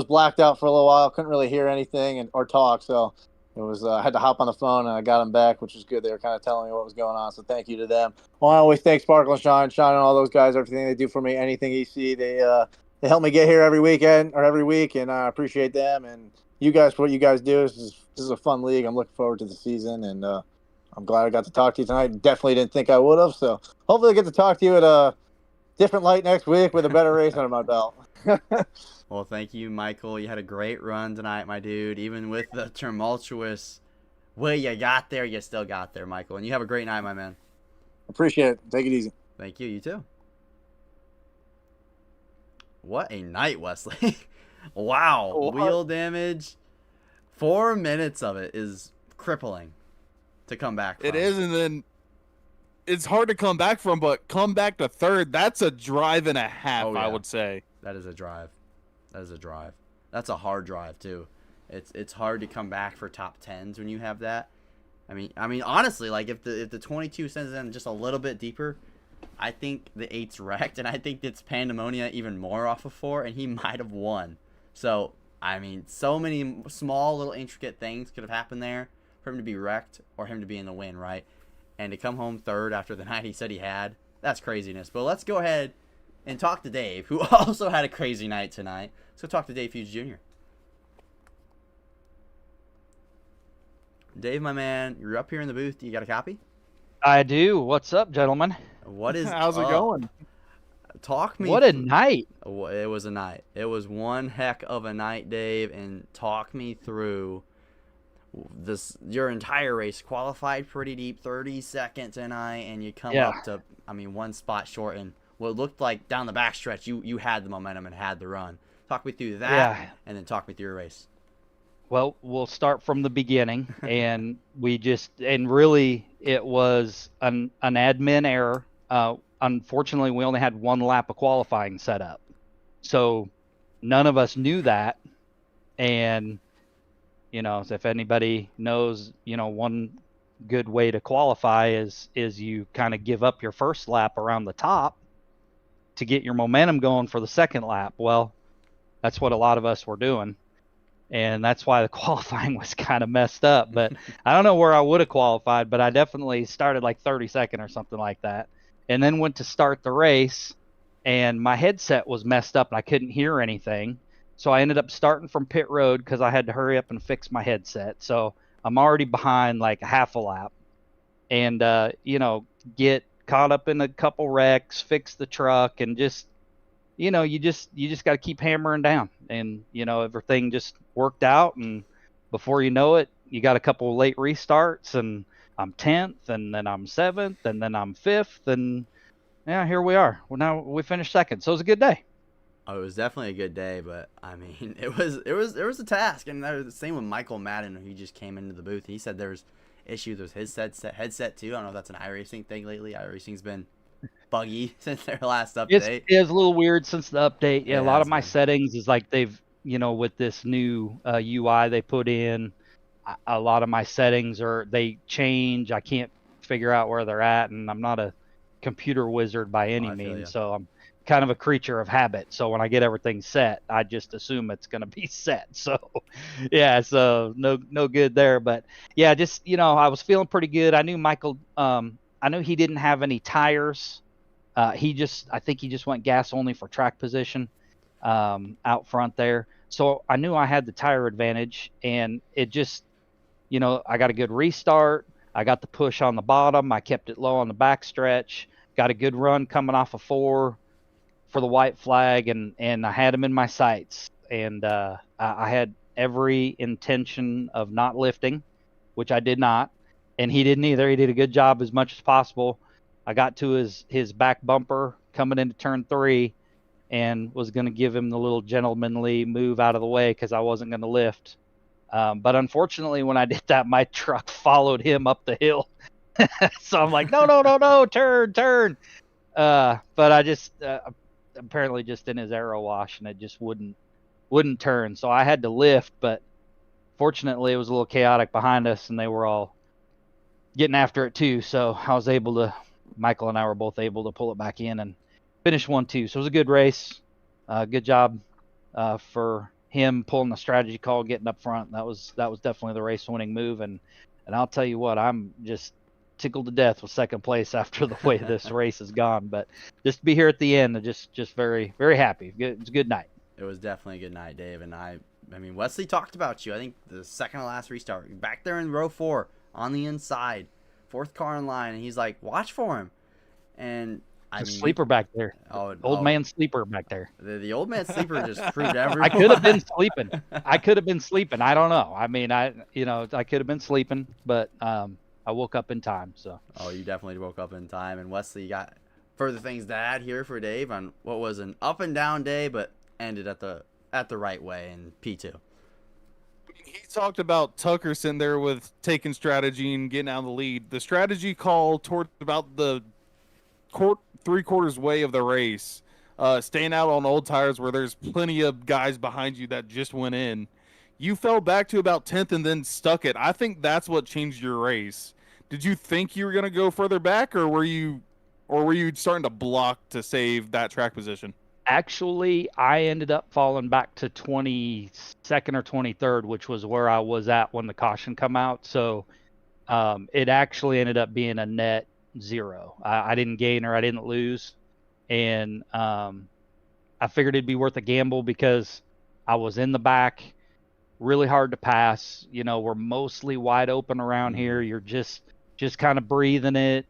blacked out for a little while, couldn't really hear anything or talk, so it was I had to hop on the phone and I got them back, which was good. They were kind of telling me what was going on, so thank you to them. Well, I always thank Sparkle and Sean, and all those guys, everything they do for me, anything EC. They help me get here every weekend or every week, and I appreciate them and you guys for what you guys do. This is a fun league. I'm looking forward to the season, and I'm glad I got to talk to you tonight. Definitely didn't think I would have, so hopefully I get to talk to you at a different light next week with a better race under my belt. Well, thank you, Michael. You had a great run tonight, my dude. Even with the tumultuous way you got there, you still got there, Michael. And you have a great night, my man. Appreciate it. Take it easy. Thank you. You too. What a night, Wesley. Wow. What? Wheel damage. 4 minutes of it is crippling to come back from. It is, and then it's hard to come back from, but come back to third, that's a drive and a half, Oh, yeah. I would say. That is a drive. That is a drive. That's a hard drive too. It's hard to come back for top 10s when you have that. I mean honestly, like if the 22 sends in just a little bit deeper, I think the 8's wrecked, and I think it's Pandemonia even more off of 4, and he might have won. So I mean, so many small little intricate things could have happened there for him to be wrecked or him to be in the win, right? And to come home third after the night he said he had, that's craziness. But let's go ahead and talk to Dave, who also had a crazy night tonight. Let's go talk to Dave Hughes Jr. Dave, my man, you're up here in the booth. You got a copy? I do. What's up, gentlemen? What is How's it up? going? Talk me. What a night. It was a night. It was one heck of a night, Dave. And talk me through this. Your entire race qualified pretty deep, 30 seconds tonight, and you come up to, one spot short. And what looked like down the backstretch, you had the momentum and had the run. Talk me through that, and then talk me through your race. Well, we'll start from the beginning, and really it was an admin error. Unfortunately, we only had one lap of qualifying set up, so none of us knew that. And if anybody knows, one good way to qualify is you kind of give up your first lap around the top to get your momentum going for the second lap. Well, that's what a lot of us were doing. And that's why the qualifying was kind of messed up. But I don't know where I would have qualified, but I definitely started like 32nd or something like that. And then went to start the race, and my headset was messed up and I couldn't hear anything. So I ended up starting from pit road because I had to hurry up and fix my headset. So I'm already behind like a half a lap. And, get caught up in a couple wrecks, fix the truck, and just, you just got to keep hammering down. And, everything just worked out. And before you know it, you got a couple of late restarts, and I'm 10th, and then I'm 7th, and then I'm 5th. And yeah, here we are. Well, now we finished 2nd. So it was a good day. Oh, it was definitely a good day, but it was a task. And that was the same with Michael Madden. He just came into the booth. He said there's issues with his headset too. I don't know if that's an iRacing thing lately. iRacing's been buggy since their last update. It's a little weird since the update. Yeah, a lot of my been. settings is like they've, with this new UI they put in, a lot of my settings they change. I can't figure out where they're at, and I'm not a computer wizard by any means, so I'm kind of a creature of habit. So when I get everything set, I just assume it's going to be set. So yeah, so no good there. But yeah, just, I was feeling pretty good. I knew Michael, I knew he didn't have any tires. I think he just went gas only for track position out front there. So I knew I had the tire advantage, and it just, I got a good restart. I got the push on the bottom. I kept it low on the backstretch. Got a good run coming off of 4 for the white flag, and I had him in my sights. And I had every intention of not lifting, which I did not. And he didn't either. He did a good job as much as possible. I got to his back bumper coming into turn 3 and was going to give him the little gentlemanly move out of the way because I wasn't going to lift. But unfortunately, when I did that, my truck followed him up the hill. So I'm like, no, turn. But I just apparently just in his aero wash, and it just wouldn't wouldn't turn. So I had to lift, but fortunately it was a little chaotic behind us, and they were all getting after it too. So I was able to, Michael and I were both able to pull it back in and finish 1-2. So it was a good race. Good job for him pulling the strategy call, getting up front. That was definitely the race winning move. And I'll tell you what, I'm just tickled to death with second place after the way this race has gone. But just to be here at the end, just very, very happy. It's a good night. It was definitely a good night, Dave. And I mean, Wesley talked about you. I think the second to last restart, back there in row 4 on the inside, 4th car in line, and he's like, watch for him. And I mean, sleeper back there. Old man sleeper back there. The old man sleeper just proved everyone. I could have been sleeping. I don't know. I mean, I could have been sleeping, but I woke up in time. So. Oh, you definitely woke up in time. And Wesley, you got further things to add here for Dave on what was an up and down day, but ended at the right way in P2. He talked about Tucker sitting there with taking strategy and getting out of the lead. The strategy call toward about the 3/4 way of the race, staying out on old tires where there's plenty of guys behind you that just went in. You fell back to about 10th and then stuck it. I think that's what changed your race. Did you think you were going to go further back, or were you starting to block to save that track position? Actually, I ended up falling back to 22nd or 23rd, which was where I was at when the caution come out. So it actually ended up being a net 0. I didn't gain or I didn't lose. And I figured it'd be worth a gamble because I was in the back, really hard to pass. You know, we're mostly wide open around here. You're just kind of breathing it,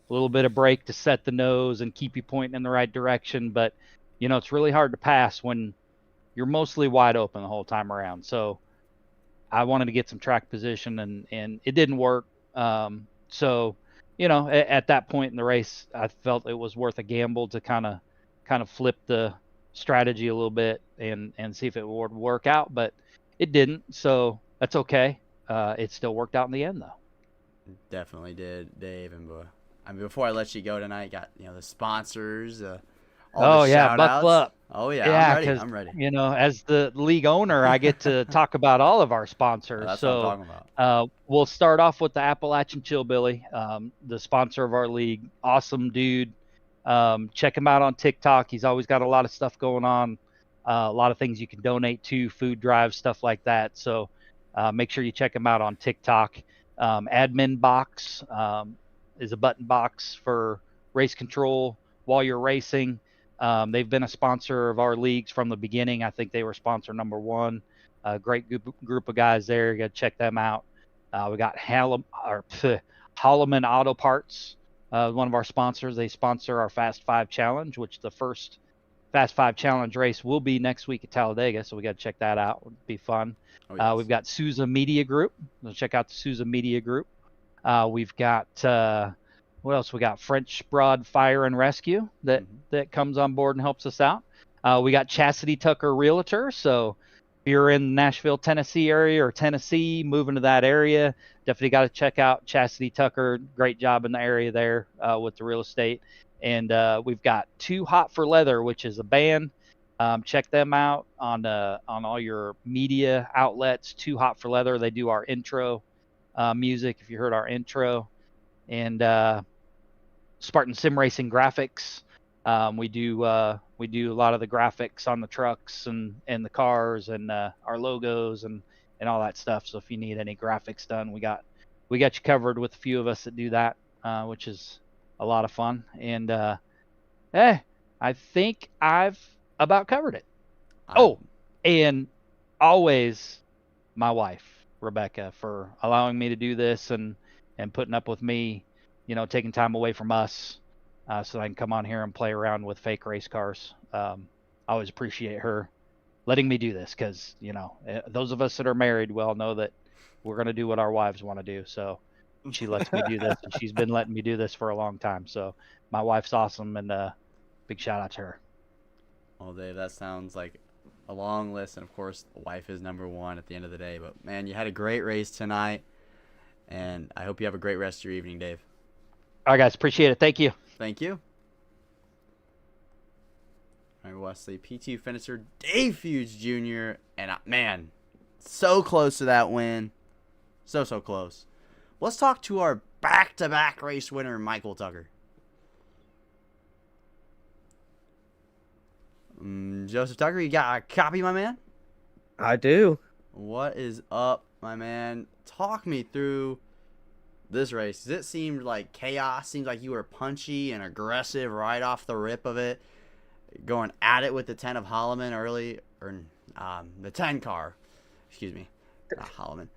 a little bit of brake to set the nose and keep you pointing in the right direction. But you know, it's really hard to pass when you're mostly wide open the whole time around. So I wanted to get some track position, and it didn't work. So, you know, at that point in the race, I felt it was worth a gamble to kind of flip the strategy a little bit and see if it would work out. But it didn't, so that's okay. It still worked out in the end, though. Definitely did, Dave. And I mean, before I let you go tonight, got the sponsors. Oh yeah, buckle up. Oh yeah, I'm ready. You know, as the league owner, I get to talk about all of our sponsors. That's so what I'm talking about. We'll start off with the AppalachianChillBilly, the sponsor of our league. Awesome dude. Check him out on TikTok. He's always got a lot of stuff going on. A lot of things you can donate to, food drives, stuff like that. So make sure you check him out on TikTok. Admin box is a button box for race control while you're racing. They've been a sponsor of our leagues from the beginning. I think they were sponsor number 1. Great group of guys there. You got to check them out. We got Holloman Auto Parts, one of our sponsors. They sponsor our Fast 5 Challenge, which the first Fast 5 Challenge race will be next week at Talladega. So we got to check that out. It'll be fun. Oh, yes. We've got Sousa Media Group. So check out the Sousa Media Group. We've got what else? We got French Broad Fire and Rescue that comes on board and helps us out. We got Chastity Tucker Realtor. So if you're in the Nashville, Tennessee area or Tennessee, moving to that area, definitely got to check out Chastity Tucker. Great job in the area there with the real estate. And we've got Too Hot for Leather, which is a band. Check them out on all your media outlets. Too Hot for Leather. They do our intro music. If you heard our intro. And Spartan Sim Racing Graphics. We do a lot of the graphics on the trucks and the cars and our logos and all that stuff. So if you need any graphics done, we got you covered with a few of us that do that, which is a lot of fun. And I think I've about covered it. And always my wife, Rebecca, for allowing me to do this and putting up with me, taking time away from us so I can come on here and play around with fake race cars. I always appreciate her letting me do this because, those of us that are married well know that we're going to do what our wives want to do. So she lets me do this, and she's been letting me do this for a long time. So my wife's awesome, and big shout out to her. Well, Dave, that sounds like a long list, and of course, the wife is number 1 at the end of the day. But man, you had a great race tonight, and I hope you have a great rest of your evening, Dave. All right, guys, appreciate it. Thank you. Thank you. All right, Wesley. P2 finisher Dave Hughes Jr. And man, so close to that win. So close. Let's talk to our back-to-back race winner, Michael Tucker. Joseph Tucker, you got a copy, my man? I do. What is up, my man? Talk me through this race. It seemed like chaos. Seemed like you were punchy and aggressive right off the rip of it. Going at it with the 10 of Holloman early, or the 10 car. Excuse me. Not Holloman.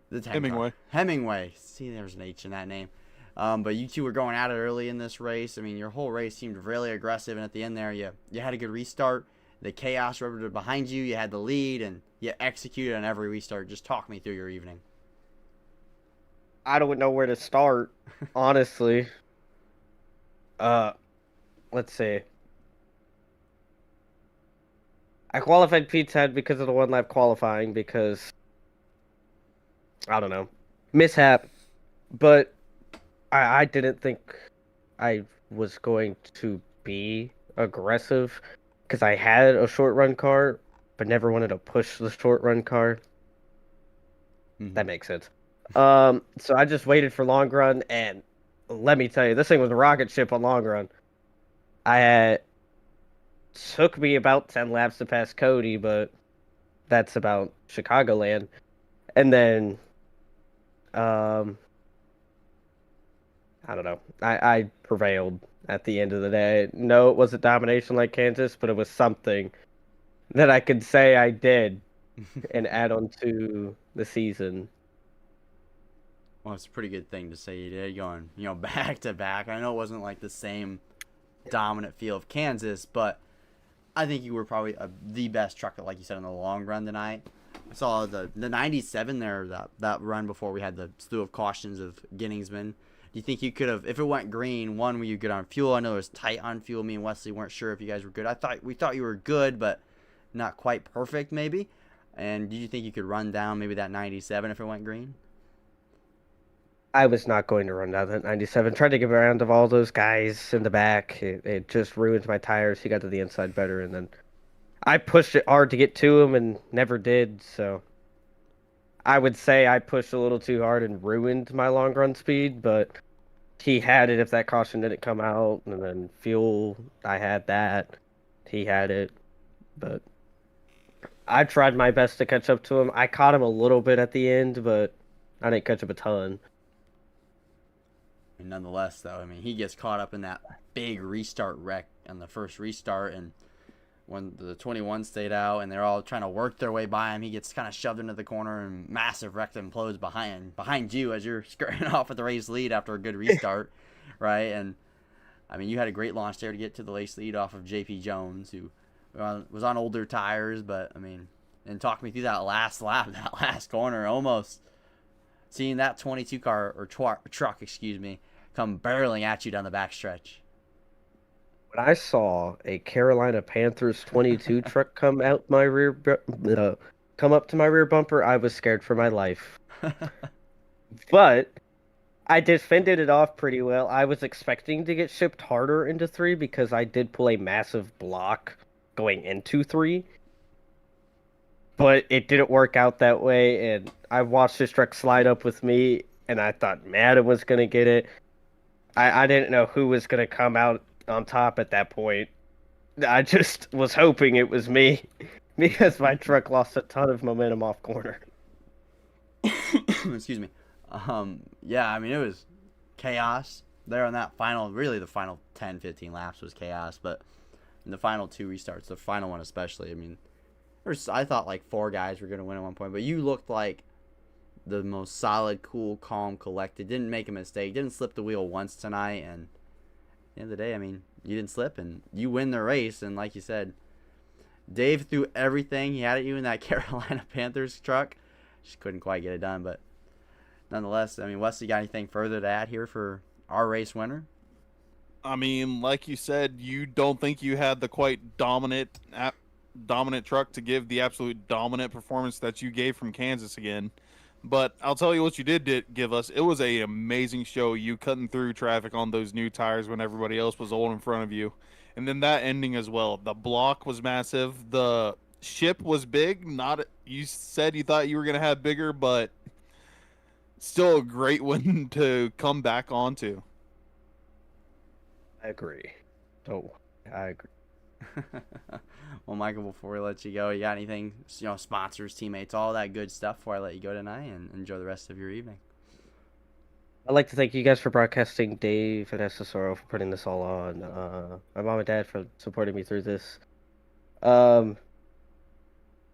The 10 Hemingway. car. Hemingway. See, there's an H in that name. But you two were going at it early in this race. I mean, your whole race seemed really aggressive, and at the end there, you had a good restart. The chaos river behind you. You had the lead, and you executed on every restart. Just talk me through your evening. I don't know where to start, honestly. Let's see. I qualified P10 because of the one lap qualifying because, I don't know, mishap. But I didn't think I was going to be aggressive because I had a short run car, but never wanted to push the short run car. That makes sense. So I just waited for long run, and let me tell you, this thing was a rocket ship on long run. Took me about 10 laps to pass Cody, but that's about Chicagoland. And then, I don't know. I prevailed at the end of the day. No, it wasn't domination like Kansas, but it was something that I could say I did and add on to the season. Well, it's a pretty good thing to say you did, going, back to back. I know it wasn't like the same dominant feel of Kansas, but I think you were probably the best trucker, like you said, in the long run tonight. I saw the 97 there, that run before we had the slew of cautions of Ginningsman. Do you think you could have, if it went green, one, were you good on fuel? I know it was tight on fuel. Me and Wesley weren't sure if you guys were good. We thought you were good, but not quite perfect, maybe. And do you think you could run down maybe that 97 if it went green? I was not going to run down that 97. Tried to get around of all those guys in the back. It just ruined my tires. He got to the inside better, and then I pushed it hard to get to him and never did. So I would say I pushed a little too hard and ruined my long run speed, but he had it if that caution didn't come out. And then fuel, I had that. He had it. But I tried my best to catch up to him. I caught him a little bit at the end, but I didn't catch up a ton. And nonetheless, though, I mean, he gets caught up in that big restart wreck on the first restart, and when the 21 stayed out and they're all trying to work their way by him, he gets kind of shoved into the corner and massive wreck implodes behind you as you're skirting off with the race lead after a good restart, right? And I mean, you had a great launch there to get to the race lead off of JP Jones, who was on older tires, but I mean, and talk me through that last lap, that last corner, almost seeing that 22 car or truck, come barreling at you down the backstretch. When I saw a Carolina Panthers 22 truck come up to my rear bumper, I was scared for my life. But I defended it off pretty well. I was expecting to get shipped harder into 3 because I did pull a massive block going into 3. But it didn't work out that way, and I watched this truck slide up with me, and I thought Madden was going to get it. I didn't know who was going to come out on top at that point. I just was hoping it was me because my truck lost a ton of momentum off corner. Excuse me. Yeah, I mean, it was chaos there on that the final 10, 15 laps was chaos, but in the final 2 restarts, the final one especially, I mean, I thought like 4 guys were going to win at one point, but you looked like the most solid, cool, calm, collected, didn't make a mistake, didn't slip the wheel once tonight, and at the end of the day, I mean, you didn't slip, and you win the race, and like you said, Dave threw everything he had at you in that Carolina Panthers truck, just couldn't quite get it done, but nonetheless, I mean, Wesley, got anything further to add here for our race winner? I mean, like you said, you don't think you had the quite dominant truck to give the absolute dominant performance that you gave from Kansas again. But I'll tell you what you did give us. It was a amazing show. You cutting through traffic on those new tires when everybody else was old in front of you. And then that ending as well. The block was massive. The ship was big. Not you said you thought you were going to have bigger, but still a great one to come back onto. I agree. Oh, I agree. Well, Michael, before we let you go, you got anything, sponsors, teammates, all that good stuff before I let you go tonight, and enjoy the rest of your evening. I'd like to thank you guys for broadcasting, Dave and SSRL for putting this all on. My mom and dad for supporting me through this.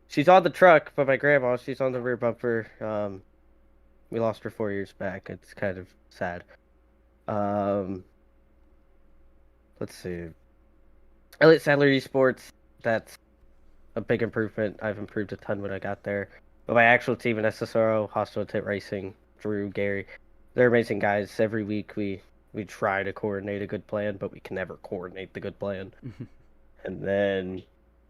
She's on the truck, but my grandma, she's on the rear bumper. We lost her 4 years back. It's kind of sad. Let's see. Elliott Sadler Esports, that's a big improvement. I've improved a ton when I got there. But my actual team in SSRO, Hostile Intent Racing, Drew, Gary, they're amazing guys. Every week we try to coordinate a good plan, but we can never coordinate the good plan. And then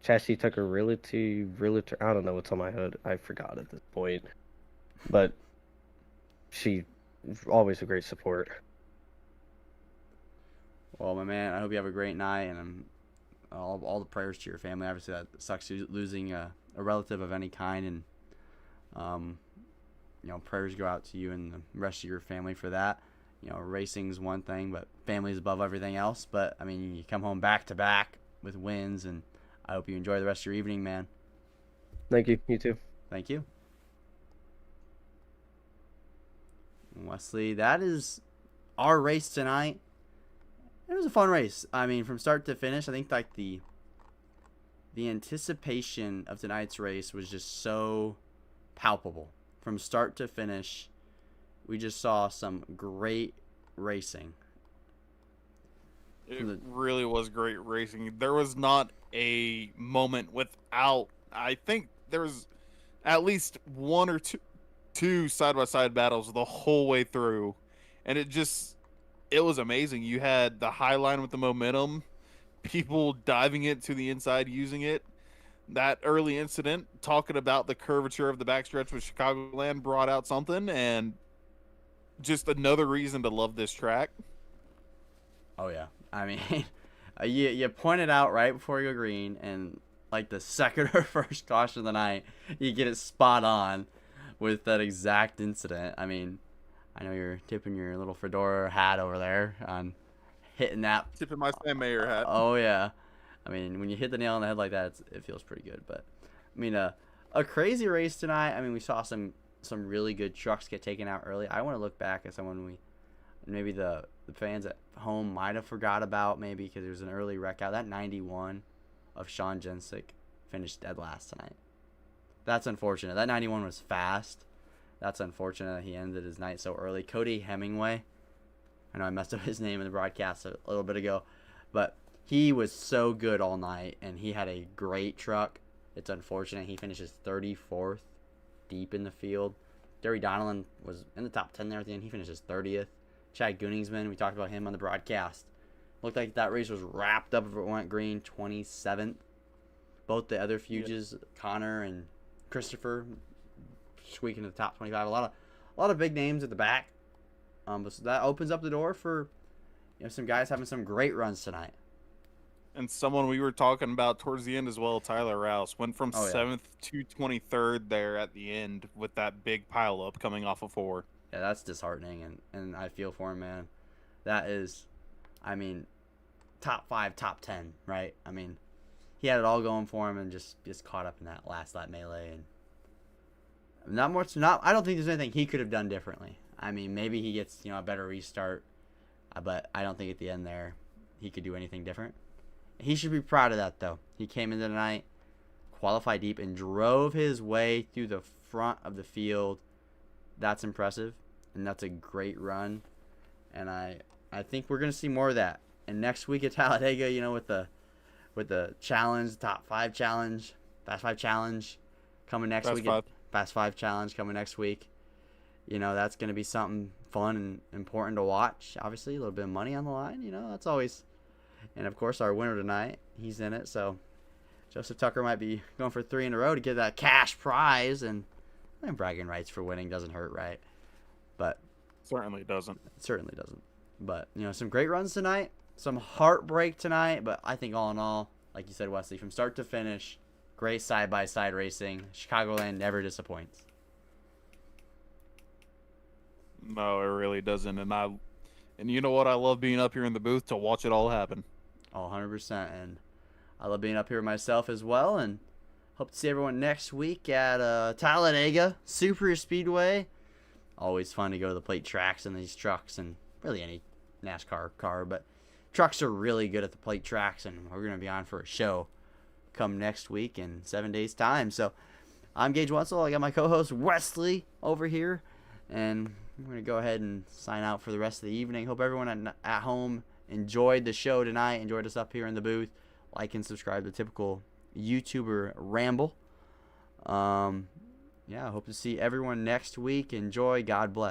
Chassis took a realtor, I don't know what's on my hood. I forgot at this point. But she always a great support. Well, my man, I hope you have a great night, and all the prayers to your family. Obviously, that sucks losing a relative of any kind, and prayers go out to you and the rest of your family for that. Racing's one thing, but family's above everything else. But I mean, you come home back to back with wins, and I hope you enjoy the rest of your evening, man. Thank you. You too. Thank you. Wesley, that is our race tonight. It was a fun race. I mean, from start to finish, I think like the anticipation of tonight's race was just so palpable. From start to finish, we just saw some great racing. It really was great racing. There was not a moment without, I think there was at least one or two side-by-side battles the whole way through. And it was amazing. You had the high line with the momentum, people diving it to the inside using it. That early incident, talking about the curvature of the backstretch with Chicagoland, brought out something, and just another reason to love this track. Oh, yeah. I mean, you pointed out right before you go green, and like the second or first caution of the night, you get it spot on with that exact incident. I mean, I know you're tipping your little fedora hat over there on hitting that. Tipping my Sam Mayer hat. Oh, yeah. I mean, when you hit the nail on the head like that, it feels pretty good. But, I mean, a crazy race tonight. I mean, we saw some really good trucks get taken out early. I want to look back at someone maybe the fans at home might have forgot about, maybe because there was an early wreck out. That 91 of Sean Jensick finished dead last tonight. That's unfortunate. That 91 was fast. That's unfortunate that he ended his night so early. Cody Hemingway. I know I messed up his name in the broadcast a little bit ago, but he was so good all night, and he had a great truck. It's unfortunate he finishes 34th deep in the field. Derry Donnellan was in the top 10 there at the end. He finishes 30th. Chad Gunningsman, we talked about him on the broadcast. Looked like that race was wrapped up if it went green, 27th. Both the other fuges, Connor and Christopher, squeaking to the top 25. A lot of big names at the back. But so that opens up the door for some guys having some great runs tonight. And someone we were talking about towards the end as well, Tyler Rouse, went from 7th to 23rd there at the end with that big pile up coming off of 4. Yeah, that's disheartening, and I feel for him, man. That is, I mean, top 5, top 10, right? I mean, he had it all going for him and just caught up in that last lap melee. And I don't think there's anything he could have done differently. I mean, maybe he gets, a better restart, but I don't think at the end there he could do anything different. He should be proud of that, though. He came into the night, qualified deep, and drove his way through the front of the field. That's impressive, and that's a great run. And I think we're going to see more of that. And next week at Talladega, with the challenge, top 5 challenge, fast 5 challenge coming next week. Fast 5 challenge coming next week. That's going to be something fun and important to watch. Obviously, a little bit of money on the line. That's always. And of course, our winner tonight, he's in it. So Joseph Tucker might be going for 3 in a row to get that cash prize. And And bragging rights for winning doesn't hurt, right? But Certainly doesn't. it certainly doesn't. But, some great runs tonight. Some heartbreak tonight. But I think all in all, like you said, Wesley, from start to finish, great side-by-side racing. Chicagoland never disappoints. No, it really doesn't. And you know what? I love being up here in the booth to watch it all happen. Oh, 100%. And I love being up here myself as well. And hope to see everyone next week at Talladega Super Speedway. Always fun to go to the plate tracks in these trucks, and really any NASCAR car. But trucks are really good at the plate tracks, and we're going to be on for a show come next week in 7 days' time. So I'm Gage Wetzel. I got my co-host Wesley over here. And we're going to go ahead and sign out for the rest of the evening. Hope everyone at home enjoyed the show tonight, enjoyed us up here in the booth. Like and subscribe to Typical YouTuber Ramble. I hope to see everyone next week. Enjoy. God bless.